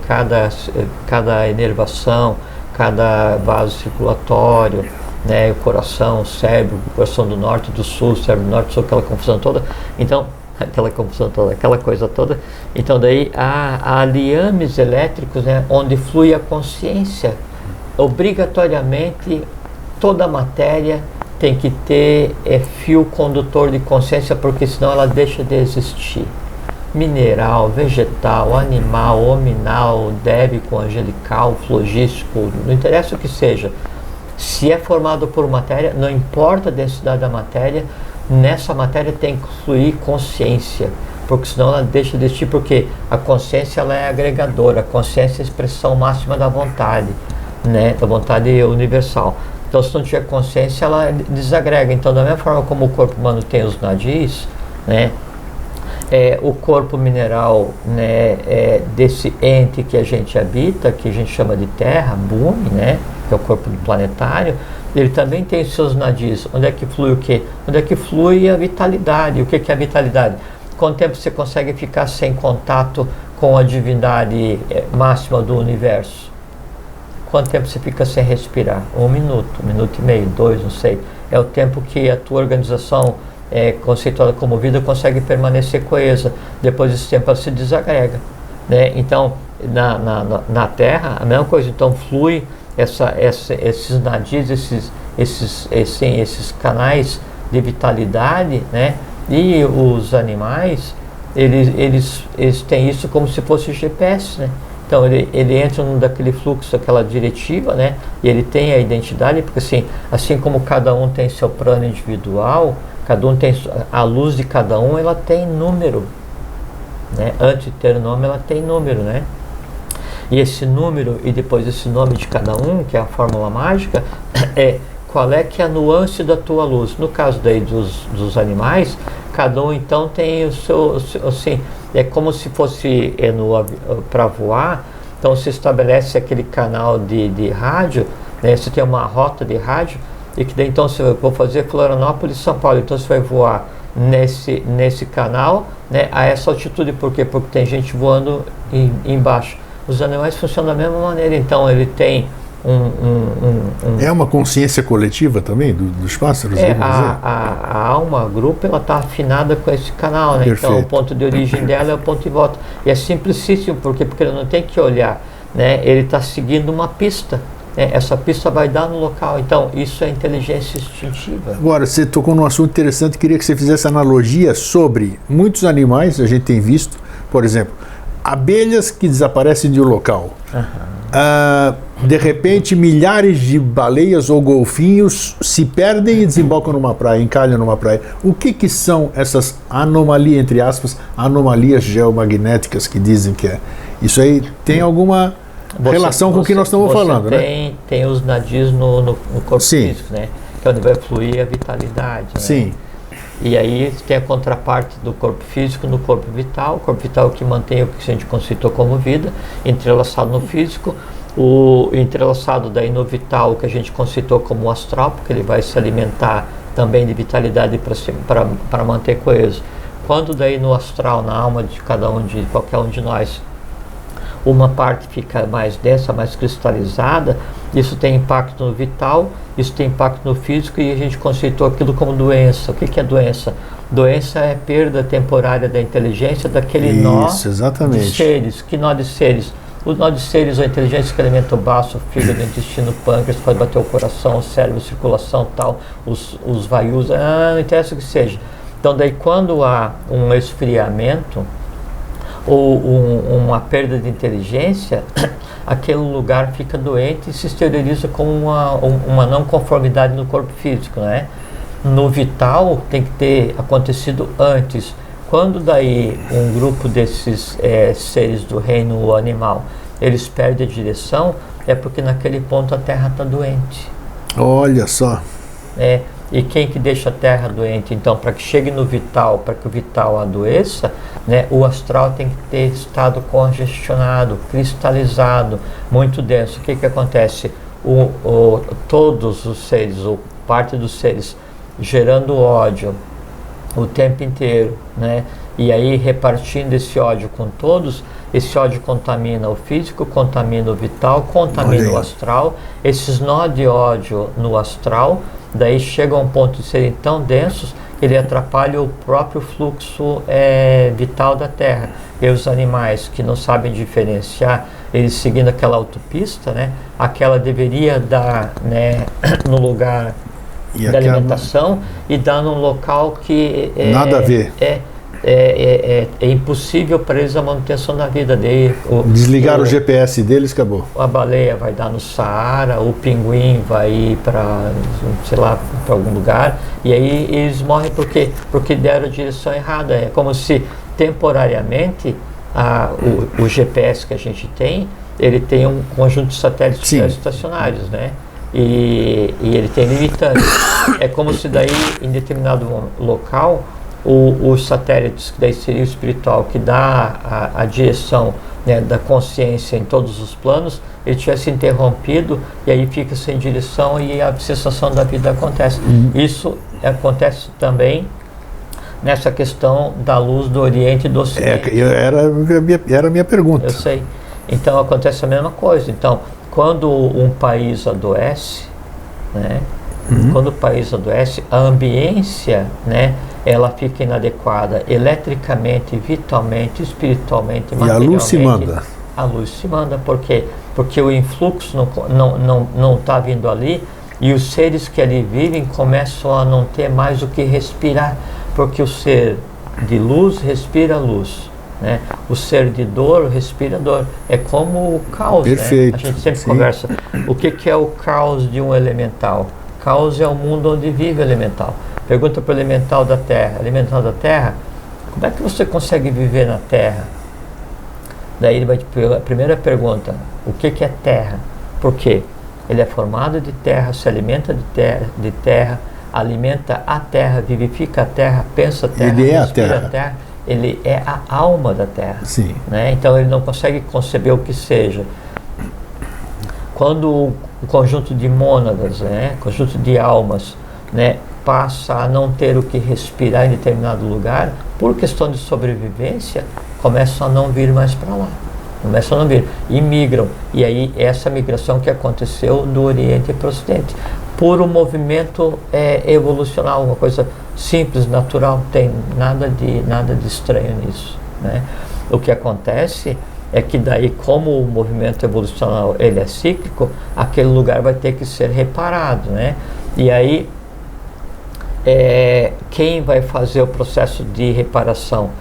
cada inervação, cada vaso circulatório, né, o coração, o cérebro, o coração do norte, do sul, o cérebro do norte, do sul, aquela confusão toda. Então, aquela coisa toda. Então daí há liames elétricos, né, onde flui a consciência, obrigatoriamente toda matéria tem que ter fio condutor de consciência, porque senão ela deixa de existir. Mineral, vegetal, animal, hominal, débico, angelical, flogístico, não interessa o que seja. Se é formado por matéria, não importa a densidade da matéria, nessa matéria tem que fluir consciência, porque senão ela deixa de existir, porque a consciência ela é agregadora, a consciência é a expressão máxima da vontade, né, da vontade universal. Então, se não tiver consciência, ela desagrega. Então, da mesma forma como o corpo humano tem os nadis, né, o corpo mineral, né, desse ente que a gente habita, que a gente chama de Terra, Bumi, né, que é o corpo planetário, ele também tem seus nadis. Onde é que flui o quê? Onde é que flui a vitalidade? O que é a vitalidade? Quanto tempo você consegue ficar sem contato com a divindade máxima do universo? Quanto tempo você fica sem respirar? 1 minuto, 1 minuto e meio, 2, não sei. É o tempo que a tua organização conceituada como vida consegue permanecer coesa. Depois desse tempo ela se desagrega, né? Então, na Terra, a mesma coisa. Então, flui esses nadis, esses canais de vitalidade, né? E os animais, eles têm isso como se fosse GPS, né? Então ele entra num daquele fluxo, aquela diretiva, né? E ele tem a identidade, porque assim como cada um tem seu plano individual, cada um tem a luz de cada um, ela tem número, né? Antes de ter nome, ela tem número, né? E esse número e depois esse nome de cada um, que é a fórmula mágica, qual é que é a nuance da tua luz. No caso daí dos animais, cada um então tem o seu assim, é como se fosse para voar. Então se estabelece aquele canal de rádio, né? Você tem uma rota de rádio, e que daí então você vai fazer Florianópolis, São Paulo, então você vai voar nesse canal, né, a essa altitude. Por quê? Porque tem gente voando embaixo. Os animais funcionam da mesma maneira. Então ele tem É uma consciência coletiva também dos pássaros? A alma, grupo, ela está afinada com esse canal, né? Perfeito. Então o ponto de origem dela é o ponto de volta. E é simplicíssimo, porque ele não tem que olhar, né? Ele está seguindo uma pista, né? Essa pista vai dar no local. Então isso é inteligência instintiva. Agora, você tocou num assunto interessante, queria que você fizesse analogia sobre muitos animais, a gente tem visto, por exemplo, abelhas que desaparecem de um local. De repente, milhares de baleias ou golfinhos se perdem e desembocam numa praia, encalham numa praia. O que são essas anomalias, entre aspas, anomalias geomagnéticas que dizem que é? Isso aí tem alguma relação com o que nós estamos falando, né? Tem os nadis no corpo físico, né? Que é onde vai fluir a vitalidade, né? Sim. E aí tem a contraparte do corpo físico no corpo vital. O corpo vital que mantém o que a gente conceitou como vida, entrelaçado no físico. O entrelaçado daí no vital, que a gente conceitou como astral, porque ele vai se alimentar também de vitalidade para manter coeso. Quando daí no astral, na alma de cada um, de qualquer um de nós, uma parte fica mais densa, mais cristalizada, isso tem impacto no vital, isso tem impacto no físico, e a gente conceitou aquilo como doença. O que é doença? Doença é perda temporária da inteligência daquele nó de seres. Que nó de seres? O nó de seres, a inteligência que alimenta o baço, o fígado, o intestino, o pâncreas, pode bater o coração, o cérebro, a circulação, tal, os vaius, não interessa o que seja. Então daí quando há um esfriamento ou uma perda de inteligência, aquele lugar fica doente e se exterioriza como uma não conformidade no corpo físico, né? No vital tem que ter acontecido antes. Quando daí um grupo desses seres do reino animal, eles perdem a direção, é porque naquele ponto a Terra está doente. Olha só. E quem que deixa a Terra doente? Então, para que chegue no vital, para que o vital adoeça, né, o astral tem que ter estado congestionado, cristalizado, muito denso. O que acontece? Todos os seres, ou parte dos seres, gerando ódio o tempo inteiro, né? E aí repartindo esse ódio com todos, esse ódio contamina o físico, contamina o vital, contamina o astral. Esses nós de ódio no astral, daí chega a um ponto de serem tão densos, ele atrapalha o próprio fluxo vital da Terra. E os animais que não sabem diferenciar ele seguindo aquela autopista, né, aquela deveria dar, né, no lugar da alimentação e dar num local que nada a ver. É impossível para eles a manutenção da vida dele. Desligar o GPS deles, acabou. A baleia vai dar no Saara, o pinguim vai ir para, sei lá, para algum lugar, e aí eles morrem porque deram a direção errada. É como se temporariamente o GPS que a gente tem, ele tem um conjunto de satélites estacionários, né? E ele tem limitantes. É como se daí, em determinado local, os satélites, que daí seria o espiritual, que dá a direção, né, da consciência em todos os planos, ele tivesse interrompido, e aí fica sem direção e a cessação da vida acontece. Isso acontece também nessa questão da luz do Oriente e do Ocidente. Era a minha pergunta. Eu sei. Então acontece a mesma coisa. Então, quando um país adoece, né, quando o país adoece, a ambiência, né, ela fica inadequada eletricamente, vitalmente, espiritualmente, materialmente. E a luz se manda. A luz se manda, por quê? Porque o influxo não está vindo ali, e os seres que ali vivem começam a não ter mais o que respirar, porque o ser de luz respira luz, né? O ser de dor respira dor. É como o caos. Perfeito. Né? A gente sempre conversa. O que é o caos de um elemental? Caos é o mundo onde vive o elemental. Pergunta para o elemental da Terra. Elemental da Terra, como é que você consegue viver na Terra? Daí ele vai te pegar a primeira pergunta: o que é Terra? Por quê? Ele é formado de terra, se alimenta de terra, alimenta a terra, vivifica a terra, pensa a terra, ele é respira a terra. Ele é a alma da terra. Sim. Né? Então ele não consegue conceber o que seja. Quando o conjunto de mônadas, né, conjunto de almas, né, passa a não ter o que respirar em determinado lugar, por questão de sobrevivência, começam a não vir mais para lá. Começam a não vir, e migram. E aí essa migração que aconteceu do Oriente para o Ocidente, por um movimento evolucional, uma coisa simples, natural, tem nada de estranho nisso, né? O que acontece é que daí, como o movimento evolucional ele é cíclico, aquele lugar vai ter que ser reparado, né? E aí quem vai fazer o processo de reparação?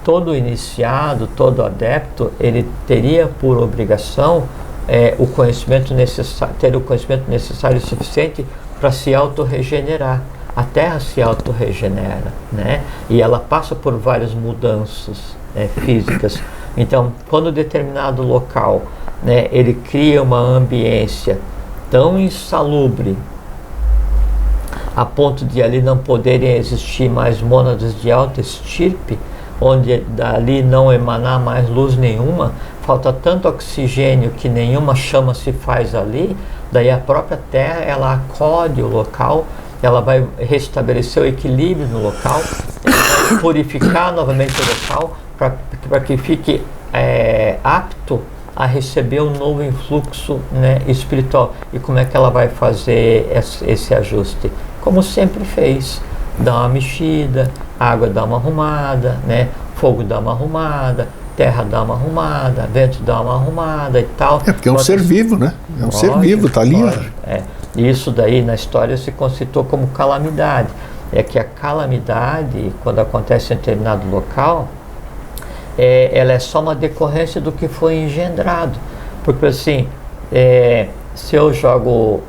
Todo iniciado, todo adepto, ele teria por obrigação o conhecimento necessário, ter o conhecimento necessário e suficiente para se autorregenerar. A Terra se autorregenera, né? E ela passa por várias mudanças físicas. Então, quando determinado local, né, ele cria uma ambiência tão insalubre, a ponto de ali não poderem existir mais mônadas de alta estirpe, onde dali não emanar mais luz nenhuma, falta tanto oxigênio que nenhuma chama se faz ali, daí a própria Terra, ela acode o local, ela vai restabelecer o equilíbrio no local, ela vai purificar novamente o local, para que fique apto a receber um novo influxo, né, espiritual. E como é que ela vai fazer esse ajuste? Como sempre fez, dá uma mexida, água dá uma arrumada, né? Fogo dá uma arrumada, terra dá uma arrumada, vento dá uma arrumada e tal. Porque é um ser vivo, né? É um ser vivo, está ali. E isso daí na história se constituiu como calamidade. É que a calamidade, quando acontece em determinado local, ela é só uma decorrência do que foi engendrado. Porque assim, se eu jogo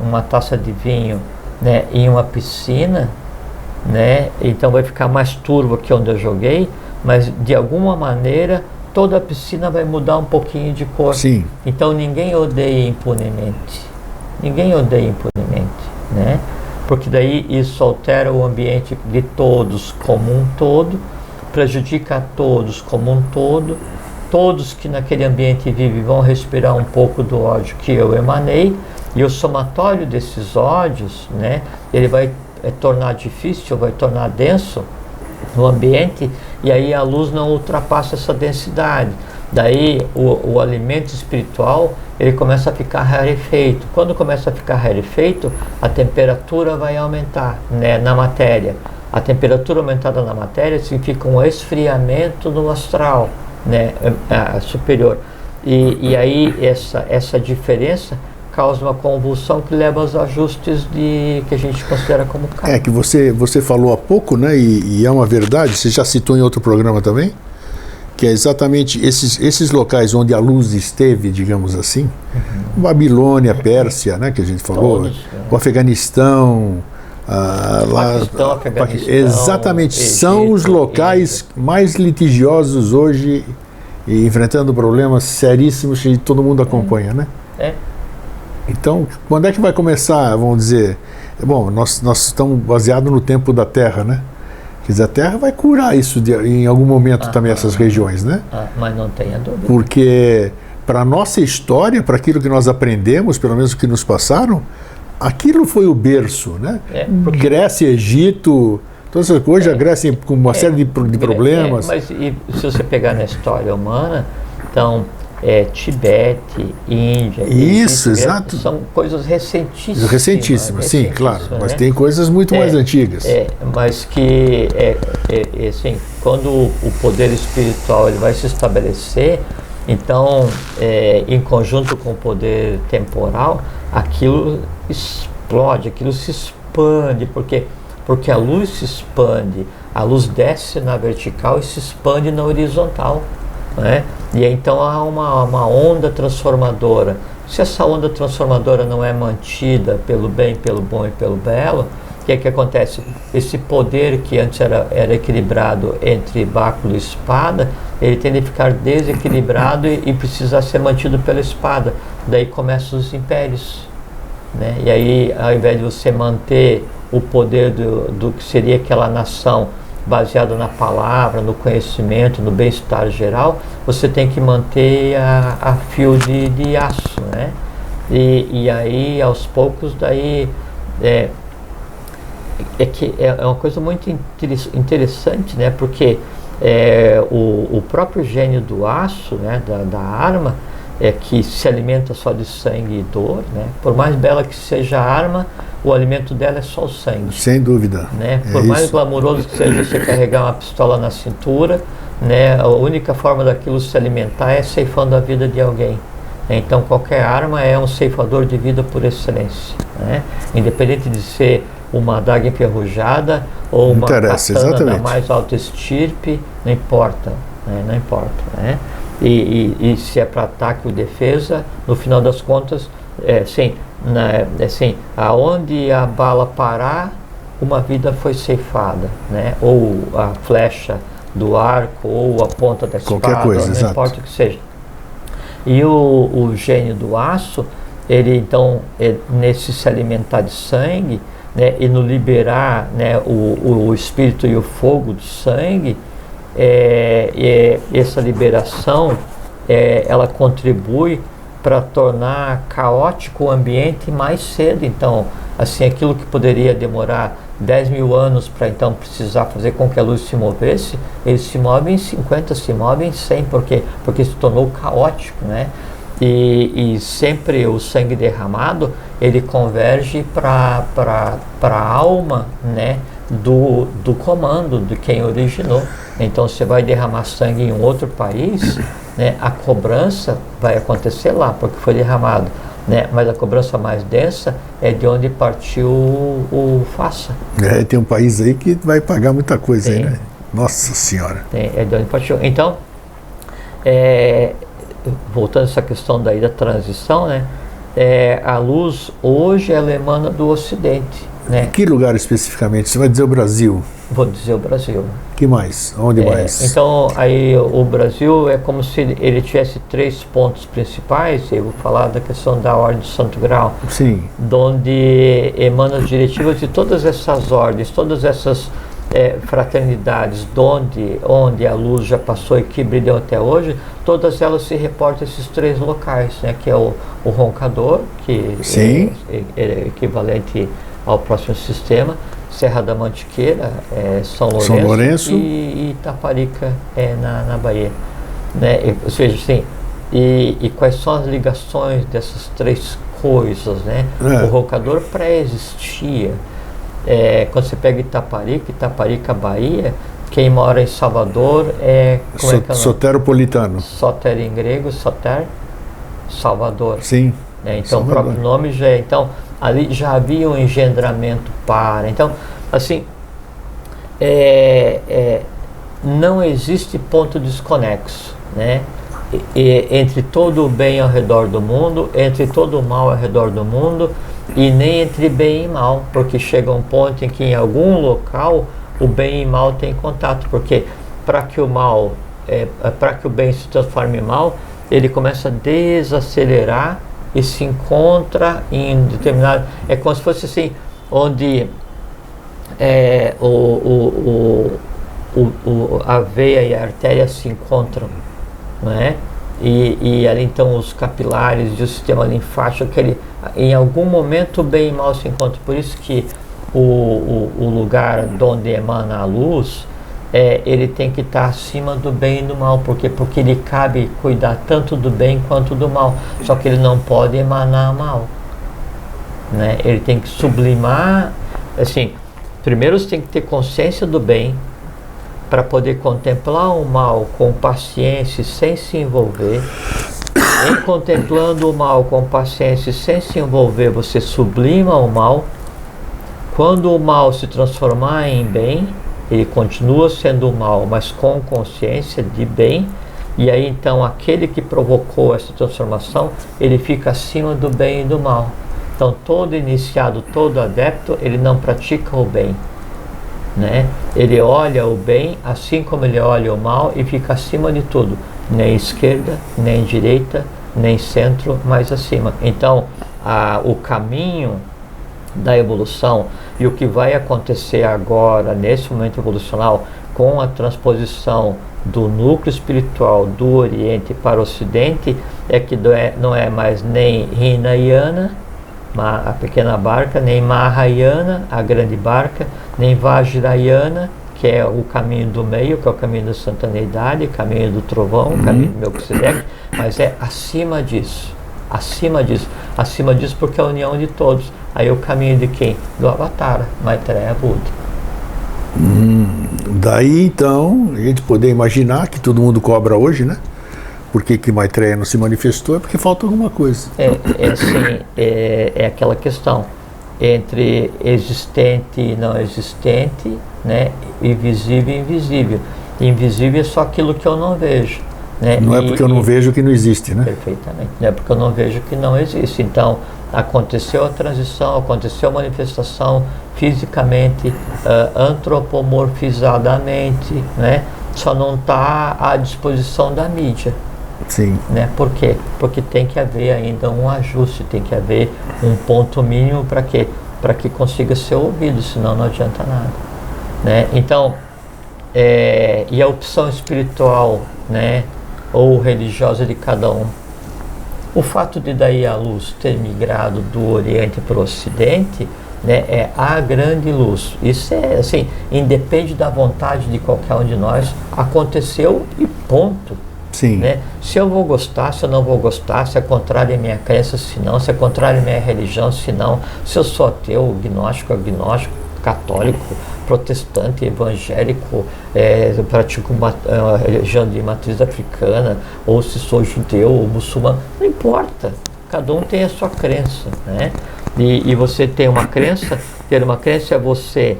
uma taça de vinho, né, em uma piscina, né, então vai ficar mais turvo que onde eu joguei, mas de alguma maneira toda a piscina vai mudar um pouquinho de cor. Sim. Então ninguém odeia impunemente. Ninguém odeia impunemente, né? Porque daí isso altera o ambiente de todos como um todo, prejudica a todos como um todo. Todos que naquele ambiente vivem vão respirar um pouco do ódio que eu emanei, e o somatório desses ódios, né, ele vai tornar difícil, vai tornar denso no ambiente, e aí a luz não ultrapassa essa densidade. Daí o alimento espiritual, ele começa a ficar rarefeito. Quando começa a ficar rarefeito, a temperatura vai aumentar, né, na matéria. A temperatura aumentada na matéria significa um esfriamento no astral, né, superior. E aí essa diferença causa uma convulsão que leva aos ajustes que a gente considera como karma. Que você falou há pouco, né, e é uma verdade, você já citou em outro programa também, que é exatamente esses locais onde a luz esteve, digamos assim, Babilônia, Pérsia, né, que a gente falou, Todos, o Afeganistão, Afeganistão, exatamente, Egito, são os locais mais litigiosos hoje, e enfrentando problemas seríssimos que todo mundo acompanha, né? Então, quando é que vai começar, vamos dizer... Bom, nós estamos baseados no tempo da Terra, né? Quer dizer, a Terra vai curar isso em algum momento também, essas regiões, né? Mas não tenha dúvida. Porque para a nossa história, para aquilo que nós aprendemos, pelo menos o que nos passaram, aquilo foi o berço, né? Grécia, Egito... Então, hoje a Grécia com uma série de problemas. Mas se você pegar na história humana, então... Tibete, Índia, isso, exato. São coisas recentíssimas. Recentíssimas, sim, claro. Mas tem coisas muito mais antigas. Mas que, assim, quando o poder espiritual ele vai se estabelecer, então, em conjunto com o poder temporal, aquilo explode, aquilo se expande, porque a luz se expande, a luz desce na vertical e se expande na horizontal. Né? E então há uma onda transformadora. Se essa onda transformadora não é mantida pelo bem, pelo bom e pelo belo, o que é que acontece? Esse poder que antes era equilibrado entre báculo e espada, ele tende a ficar desequilibrado e precisa ser mantido pela espada. Daí começam os impérios. Né? E aí, ao invés de você manter o poder do que seria aquela nação baseado na palavra, no conhecimento, no bem-estar geral, você tem que manter a fio de aço, né? E aí, aos poucos, daí que é uma coisa muito interessante, né? Porque o próprio gênio do aço, né? Da arma, que se alimenta só de sangue e dor, né? Por mais bela que seja a arma, o alimento dela é só o sangue. Sem dúvida. Né? Por mais glamouroso que seja você carregar uma pistola na cintura, né? A única forma daquilo se alimentar é ceifando a vida de alguém. Então qualquer arma é um ceifador de vida por excelência. Né? Independente de ser uma adaga enferrujada ou uma katana da mais alta estirpe, não importa. Né? Não importa. Né? E se é para ataque ou defesa, no final das contas, aonde a bala parar, uma vida foi ceifada, né? Ou a flecha do arco, ou a ponta da espada, qualquer coisa, não importa o que seja. E o gênio do aço, ele então, nesse se alimentar de sangue, né, e no liberar, né, o espírito e o fogo do sangue, essa liberação, ela contribui para tornar caótico o ambiente mais cedo. Então, assim, aquilo que poderia demorar 10 mil anos para então precisar fazer com que a luz se movesse, ele se move em 50, se move em 100, porque se tornou caótico, né? E sempre o sangue derramado, ele converge para a alma, né, do comando, de quem originou. Então, você vai derramar sangue em um outro país, né, a cobrança vai acontecer lá, porque foi derramado. Né? Mas a cobrança mais densa é de onde partiu o faça. Tem um país aí que vai pagar muita coisa aí, né? Nossa Senhora. É de onde partiu. Então, voltando a essa questão daí da transição, né? A luz hoje ela emana do Ocidente. Né? Que lugar especificamente? Você vai dizer o Brasil? Vou dizer o Brasil. Que mais? Onde mais? Então, aí o Brasil é como se ele tivesse 3 pontos principais. Eu vou falar da questão da Ordem do Santo Grau. Sim. Onde emana as diretivas de todas essas ordens, todas essas fraternidades, onde a luz já passou e que brilham até hoje, todas elas se reportam a esses 3 locais, né? Que é o Roncador, que Sim. é equivalente ao próximo sistema, Serra da Mantiqueira, São Lourenço e Itaparica, na Bahia. Né? Ou seja, assim, e quais são as ligações dessas 3 coisas? Né? O Roncador pré-existia. Quando você pega Itaparica, Bahia, Quem mora em Salvador é... Como é que é o nome? Soteropolitano. Soter em grego, Soter, Salvador. Sim. Então Salvador. o próprio nome já é. Então ali já havia um engendramento para. Então, assim, não existe ponto desconexo, né? Entre todo o bem ao redor do mundo, entre todo o mal ao redor do mundo, e nem entre bem e mal, porque chega um ponto em que em algum local o bem e mal têm contato, porque para que o mal, para que o bem se transforme em mal, ele começa a desacelerar e se encontra em determinado... É como se fosse assim, onde a veia e a artéria se encontram, não é? E ali então os capilares e o sistema linfático, em algum momento o bem e mal se encontram. Por isso que o lugar onde emana a luz, ele tem que estar acima do bem e do mal. Por quê? Porque lhe cabe cuidar tanto do bem quanto do mal. Só que ele não pode emanar mal, né? Ele tem que sublimar, assim, primeiro você tem que ter consciência do bem, para poder contemplar o mal com paciência, sem se envolver. Em contemplando o mal com paciência, sem se envolver, você sublima o mal. Quando o mal se transformar em bem, ele continua sendo mal, mas com consciência de bem. E aí então aquele que provocou essa transformação, ele fica acima do bem e do mal. Então todo iniciado, todo adepto, ele não pratica o bem, né? Ele olha o bem assim como ele olha o mal e fica acima de tudo, nem esquerda, nem direita, nem centro, mas acima. Então o caminho da evolução e o que vai acontecer agora nesse momento evolucional com a transposição do núcleo espiritual do Oriente para o Ocidente é que não é mais nem Hinayana, a pequena barca, nem Mahayana, a grande barca, nem Vajrayana, que é o caminho do meio, que é o caminho da santaneidade, o caminho do trovão, o caminho do Melquisedeque, mas é acima disso, porque é a união de todos. Aí o caminho de quem? Do Avatara, Maitreya Buda. Daí então a gente poder imaginar que todo mundo cobra hoje, né? Por que Maitreya não se manifestou? É porque falta alguma coisa. É aquela questão entre existente e não existente, né? E visível e invisível. Invisível é só aquilo que eu não vejo, né? Não é porque eu não vejo que não existe, né? Perfeitamente. Não é porque eu não vejo que não existe. Então, aconteceu a transição, aconteceu a manifestação fisicamente, antropomorfizadamente, né? Só não está à disposição da mídia. Sim. Né? Por quê? Porque tem que haver ainda um ajuste, tem que haver um ponto mínimo para quê? Para que consiga ser ouvido, senão não adianta nada, né? Então, e a opção espiritual, né, ou religiosa de cada um, o fato de daí a luz ter migrado do Oriente para o Ocidente, né, é a grande luz. Isso é assim, independe da vontade de qualquer um de nós, aconteceu e ponto. Sim. Né? Se eu vou gostar, se eu não vou gostar, se é contrário à minha crença, se não, se é contrário à minha religião, se não, se eu sou ateu, agnóstico, católico, protestante, evangélico, pratico uma religião de matriz africana, ou se sou judeu ou muçulmano, não importa, cada um tem a sua crença, né? E você ter uma crença é você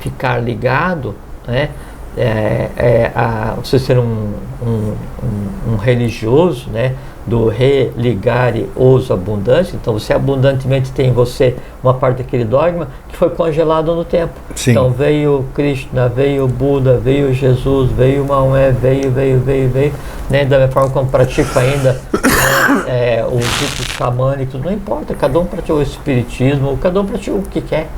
ficar ligado, né? Você ser um religioso, né, do religare os abundante. Então você abundantemente tem em você uma parte daquele dogma que foi congelado no tempo. Sim. Então veio Krishna, veio Buda, veio Jesus, veio Maomé, veio, né, da mesma forma como pratico ainda o rito xamânico, não importa, cada um pratica o espiritismo, cada um pratica o que quer,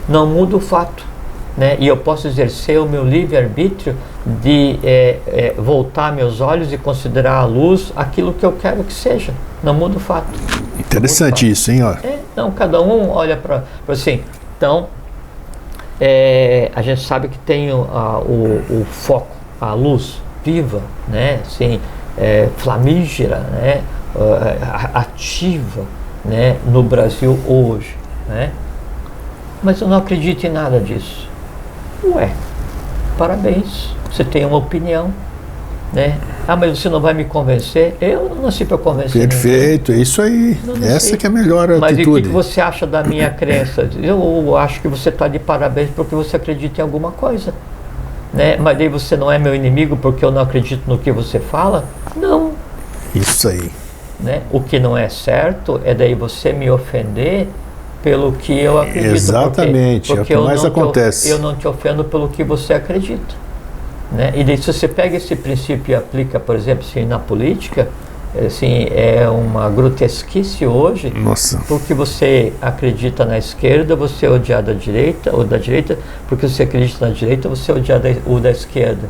não muda o fato. Né? E eu posso exercer o meu livre-arbítrio de voltar meus olhos e considerar a luz aquilo que eu quero que seja. Não muda o fato. Interessante isso, hein? Ó. Então, cada um olha para assim. Então, a gente sabe que tem o foco, a luz viva, né? Assim, flamígera, né? Ativa, né? No Brasil hoje, né? Mas eu não acredito em nada disso. Ué, parabéns, você tem uma opinião, né? Ah, mas você não vai me convencer? Eu não nasci para convencer. Perfeito, é isso aí. Essa que é a melhor atitude. Mas o que você acha da minha crença? Eu acho que você está de parabéns porque você acredita em alguma coisa, né? Mas daí você não é meu inimigo porque eu não acredito no que você fala? Não. Isso aí. Né? O que não é certo é daí você me ofender pelo que eu acredito. Exatamente, porque é o que mais acontece. Eu não te ofendo pelo que você acredita. Né? E daí, se você pega esse princípio e aplica, por exemplo, assim, na política, assim, é uma grotesquice hoje. Nossa. Porque você acredita na esquerda, você é odiado da direita, ou da direita, porque você acredita na direita, você é odiado o da esquerda.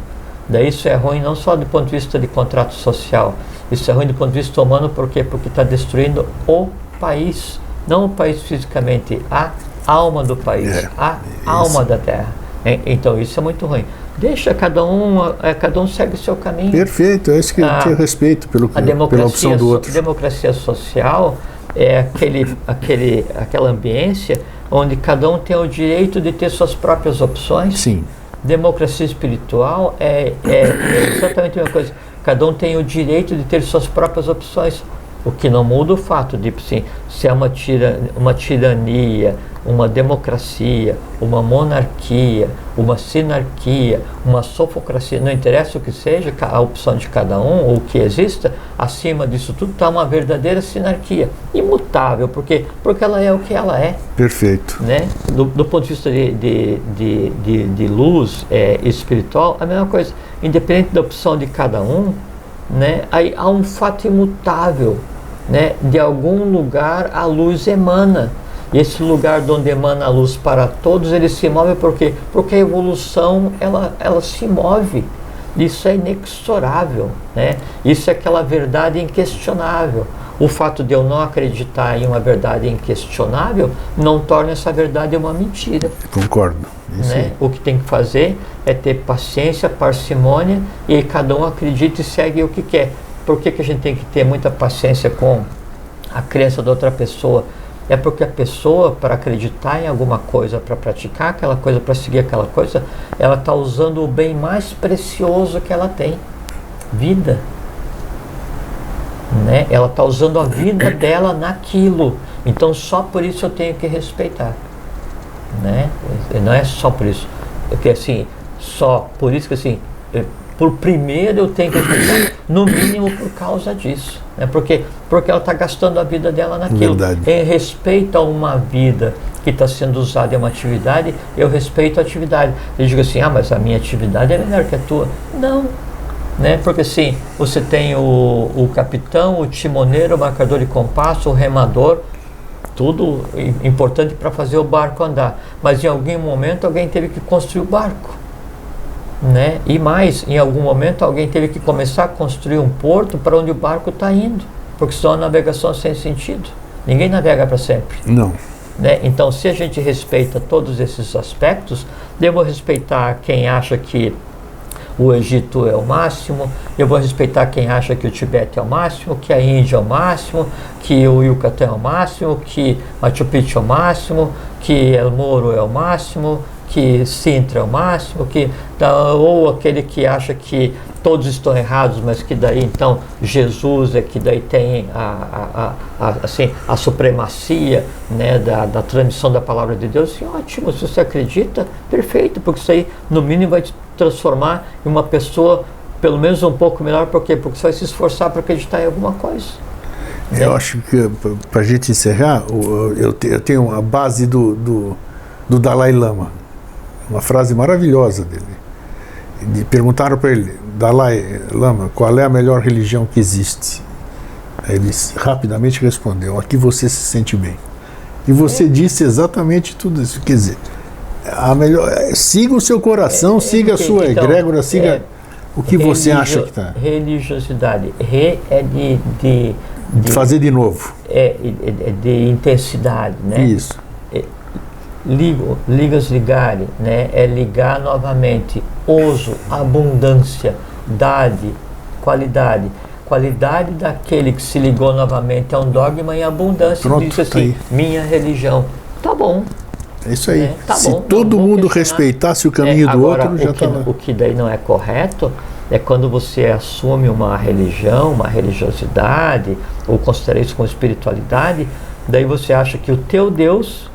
Daí isso é ruim não só do ponto de vista de contrato social, isso é ruim do ponto de vista humano, por quê? Porque está destruindo o país, não o país fisicamente, a alma do país, a alma da terra. Então isso é muito ruim. Deixa cada um segue o seu caminho. Perfeito, é isso que eu te respeito pela opção do outro. A democracia social é aquela ambiência onde cada um tem o direito de ter suas próprias opções. Sim. Democracia espiritual é exatamente a mesma coisa. Cada um tem o direito de ter suas próprias opções. O que não muda o fato de, assim, se é uma tirania, uma democracia, uma monarquia, uma sinarquia, uma sofocracia, não interessa o que seja, a opção de cada um, ou o que exista, acima disso tudo está uma verdadeira sinarquia, imutável, porque ela é o que ela é. Perfeito. Né? Do ponto de vista de luz espiritual, a mesma coisa, independente da opção de cada um, né? Aí há um fato imutável, né? De algum lugar a luz emana. E esse lugar de onde emana a luz para todos, ele se move porque a evolução ela se move. Isso é inexorável, né? Isso é aquela verdade inquestionável. O fato de eu não acreditar em uma verdade inquestionável não torna essa verdade uma mentira. Concordo. Né? O que tem que fazer é ter paciência, parcimônia, e aí cada um acredita e segue o que quer. Por que a gente tem que ter muita paciência com a crença da outra pessoa? É porque a pessoa, para acreditar em alguma coisa, para praticar aquela coisa, para seguir aquela coisa, ela está usando o bem mais precioso que ela tem, vida. Né? Ela está usando a vida dela naquilo. Então só por isso eu tenho que respeitar. Né? Não é só por isso. Porque assim, só por isso que assim, por primeiro eu tenho que respeitar, no mínimo por causa disso. Né? Porque ela está gastando a vida dela naquilo. Verdade. Em respeito a uma vida que está sendo usada em uma atividade, eu respeito a atividade. Eu digo assim, mas a minha atividade é melhor que a tua. Não. Né? Porque assim, você tem o capitão, o timoneiro, o marcador de compasso, o remador, tudo importante para fazer o barco andar. Mas em algum momento alguém teve que construir o barco. Né? E mais, em algum momento alguém teve que começar a construir um porto para onde o barco está indo. Porque senão a navegação é sem sentido. Ninguém navega para sempre. Não. Né? Então, se a gente respeita todos esses aspectos, devo respeitar quem acha que o Egito é o máximo, eu vou respeitar quem acha que o Tibete é o máximo, que a Índia é o máximo, que o Yucatán é o máximo, que Machu Picchu é o máximo, que El Morro é o máximo, que Sintra é o máximo, ou aquele que acha que todos estão errados, mas que daí então Jesus é que daí tem a supremacia, né, da transmissão da palavra de Deus. E ótimo, se você acredita, perfeito, porque isso aí no mínimo vai te transformar em uma pessoa pelo menos um pouco melhor. Por quê? Porque você vai se esforçar para acreditar em alguma coisa. Eu acho que para a gente encerrar, eu tenho a base do Dalai Lama, uma frase maravilhosa dele. Perguntaram para ele, Dalai Lama, qual é a melhor religião que existe? Aí ele rapidamente respondeu, a que você se sente bem. E você disse exatamente tudo isso. Quer dizer, a melhor, siga o seu coração, siga a sua egrégora, siga o que você acha que está. Religiosidade. É de fazer de novo. De intensidade, né? Isso. Ligare, né? É ligar novamente. Uso, abundância, qualidade. Qualidade daquele que se ligou novamente a um dogma em abundância. Pronto, diz assim, minha religião. Tá bom. É isso aí. Tá Se bom, todo não mundo questionar. respeitasse o caminho do Agora, outro, já estava. o que daí não é correto é quando você assume uma religião, uma religiosidade, ou considera isso como espiritualidade, daí você acha que o teu Deus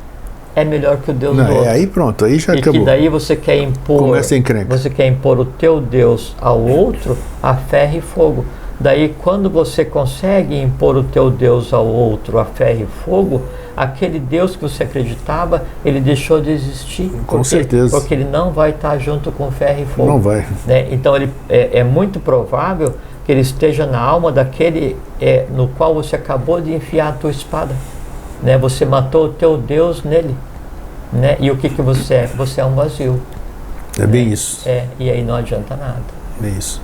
é melhor que o Deus do outro. Aí pronto, aí já E acabou. que daí você quer impor, Começa a encrenca. você quer impor o teu Deus ao outro a ferro e fogo. Daí quando você consegue impor o teu Deus ao outro a ferro e fogo, aquele Deus que você acreditava, ele deixou de existir. Com certeza. Porque ele não vai estar junto com ferro e fogo. Não vai. Né? Então ele, é muito provável que ele esteja na alma daquele no qual você acabou de enfiar a tua espada. Né? Você matou o teu Deus nele. Né? E o que você é? Você é um vazio. É bem isso. E aí não adianta nada. É isso.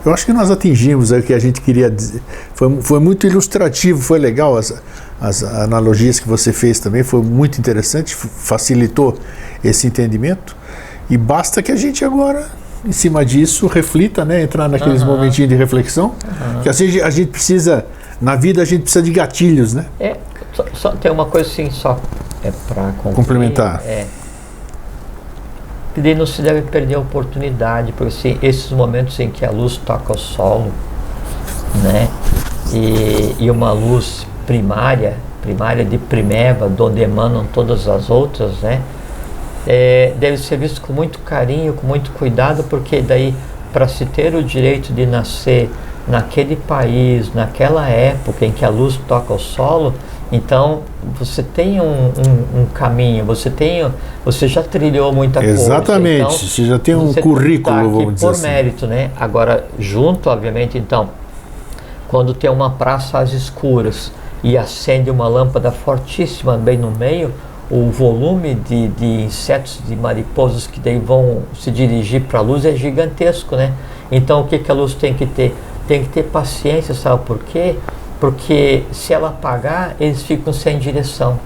Eu acho que nós atingimos o que a gente queria dizer. Foi muito ilustrativo, foi legal as analogias que você fez também, foi muito interessante, facilitou esse entendimento. E basta que a gente agora, em cima disso, reflita, né? Entrar naqueles momentinhos de reflexão. Que assim a gente precisa, na vida a gente precisa de gatilhos, né? Só tem uma coisa assim, só para complementar. Que daí não se deve perder a oportunidade, porque assim, esses momentos em que a luz toca o solo, né? E uma luz primária de primeva, de onde emanam todas as outras, né? Deve ser visto com muito carinho, com muito cuidado, porque daí, para se ter o direito de nascer naquele país, naquela época em que a luz toca o solo, então você tem um caminho, você já trilhou muita coisa. Exatamente, então, você já tem um currículo, tá vamos dizer por assim. mérito, né? Agora, junto, obviamente, então, quando tem uma praça às escuras e acende uma lâmpada fortíssima bem no meio, o volume de insetos, de mariposas que daí vão se dirigir para a luz é gigantesco, né? Então, o que a luz tem que ter? Tem que ter paciência, sabe por quê? Porque se ela apagar, eles ficam sem direção,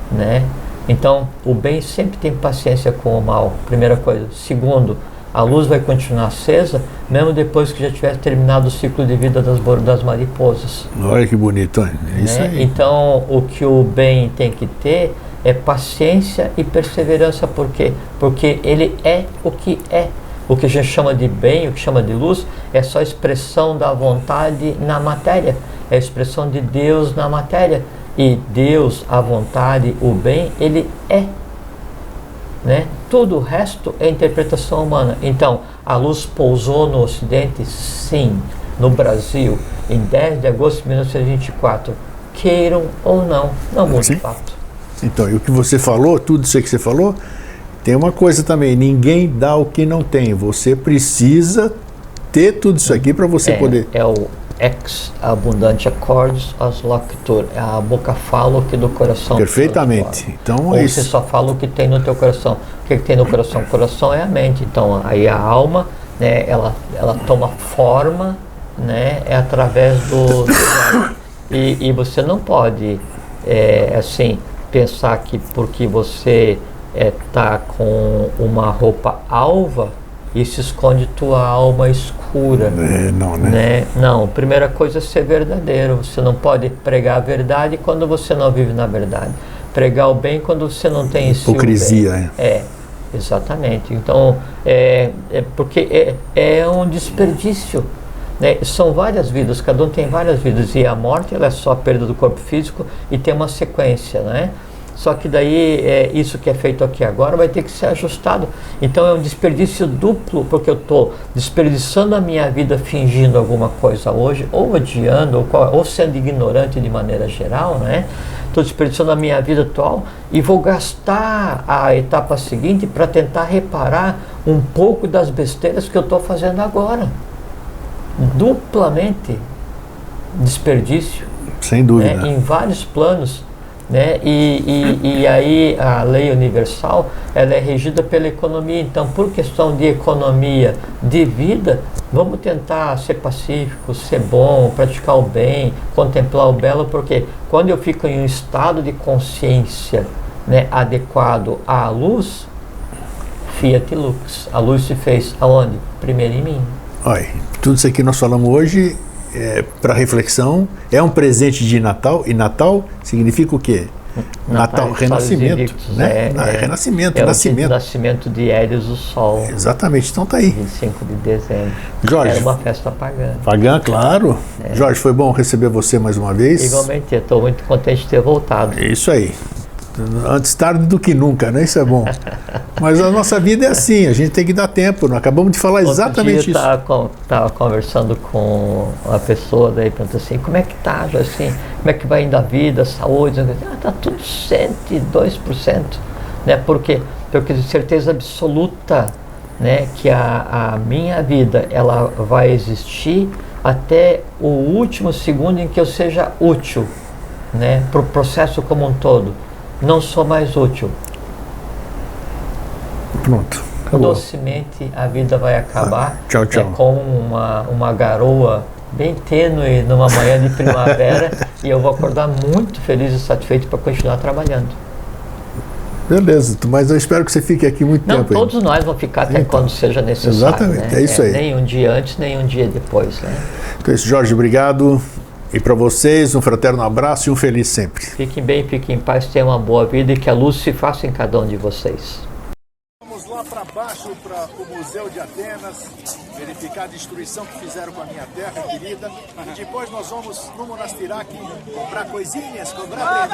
né? Então, o bem sempre tem paciência com o mal, primeira coisa. Segundo, a luz vai continuar acesa, mesmo depois que já tiver terminado o ciclo de vida das mariposas. Olha que bonito, hein? É isso aí. Então, o que o bem tem que ter é paciência e perseverança. Por quê? Porque ele é o que é. O que a gente chama de bem, o que chama de luz, é só expressão da vontade na matéria. É a expressão de Deus na matéria. E Deus, a vontade, o bem, ele é. Né? Tudo o resto é interpretação humana. Então, a luz pousou no Ocidente? Sim. No Brasil, em 10 de agosto de 1924. Queiram ou não muda o fato. Então, e o que você falou, tudo isso que você falou, tem uma coisa também, ninguém dá o que não tem. Você precisa ter tudo isso aqui para você poder... É o ex abundante accordes as loquitur. A boca fala o que do coração. Perfeitamente. Então é isso. Você só fala o que tem no teu coração. O que tem no coração? O coração é a mente. Então aí a alma, né, ela toma forma, né, através do e você não pode assim pensar que porque você tá com uma roupa alva, isso esconde tua alma escura. Não, né? Não, primeira coisa é ser verdadeiro. Você não pode pregar a verdade quando você não vive na verdade. Pregar o bem quando você não tem esse hipocrisia. Exatamente. Então, porque é um desperdício. Né? São várias vidas, cada um tem várias vidas. E a morte ela é só a perda do corpo físico e tem uma sequência, né? Só que daí isso que é feito aqui agora vai ter que ser ajustado. Então é um desperdício duplo, porque eu estou desperdiçando a minha vida fingindo alguma coisa hoje, ou adiando, ou sendo ignorante de maneira geral, né? Estou desperdiçando a minha vida atual e vou gastar a etapa seguinte para tentar reparar um pouco das besteiras que eu estou fazendo agora. Duplamente desperdício. Sem dúvida. Né? Em vários planos. Né? E aí a lei universal ela é regida pela economia. Então, por questão de economia de vida, vamos tentar ser pacífico, ser bom, praticar o bem, contemplar o belo, porque quando eu fico em um estado de consciência, né, adequado à luz, fiat lux, a luz se fez aonde? Primeiro em mim. Olha, tudo isso aqui nós falamos hoje para reflexão, é um presente de Natal, e Natal significa o quê? Natal, renascimento, né? Renascimento, nascimento. O nascimento de Hélios, o Sol. Exatamente, então tá aí. 25 de dezembro. Jorge. Era uma festa pagã. Pagã, claro. Jorge, foi bom receber você mais uma vez. Igualmente, eu estou muito contente de ter voltado. É isso aí. Antes tarde do que nunca, né? Isso é bom. Mas a nossa vida é assim, a gente tem que dar tempo. Nós acabamos de falar exatamente isso. Eu estava conversando com uma pessoa, daí perguntou assim, como é que tá, assim, como é que vai indo a vida, a saúde? Tá tudo 102%, né? Porque eu tenho certeza absoluta, né, que a minha vida, ela vai existir até o último segundo em que eu seja útil, né, para o processo como um todo. Não sou mais útil. Pronto, acabou. Docemente a vida vai acabar. Tchau, tchau. Com uma garoa bem tênue numa manhã de primavera e eu vou acordar muito feliz e satisfeito para continuar trabalhando. Beleza, mas eu espero que você fique aqui muito tempo. Não, todos nós vamos ficar até quando seja necessário. Exatamente, né? É isso aí. Nem um dia antes, nem um dia depois. Né? Então é isso, Jorge, obrigado. E para vocês, um fraterno abraço e um feliz sempre. Fiquem bem, fiquem em paz, tenham uma boa vida e que a luz se faça em cada um de vocês. Vamos lá para baixo, para o Museu de Atenas, verificar a destruição que fizeram com a minha terra querida. E depois nós vamos no Monastirac comprar coisinhas, comprar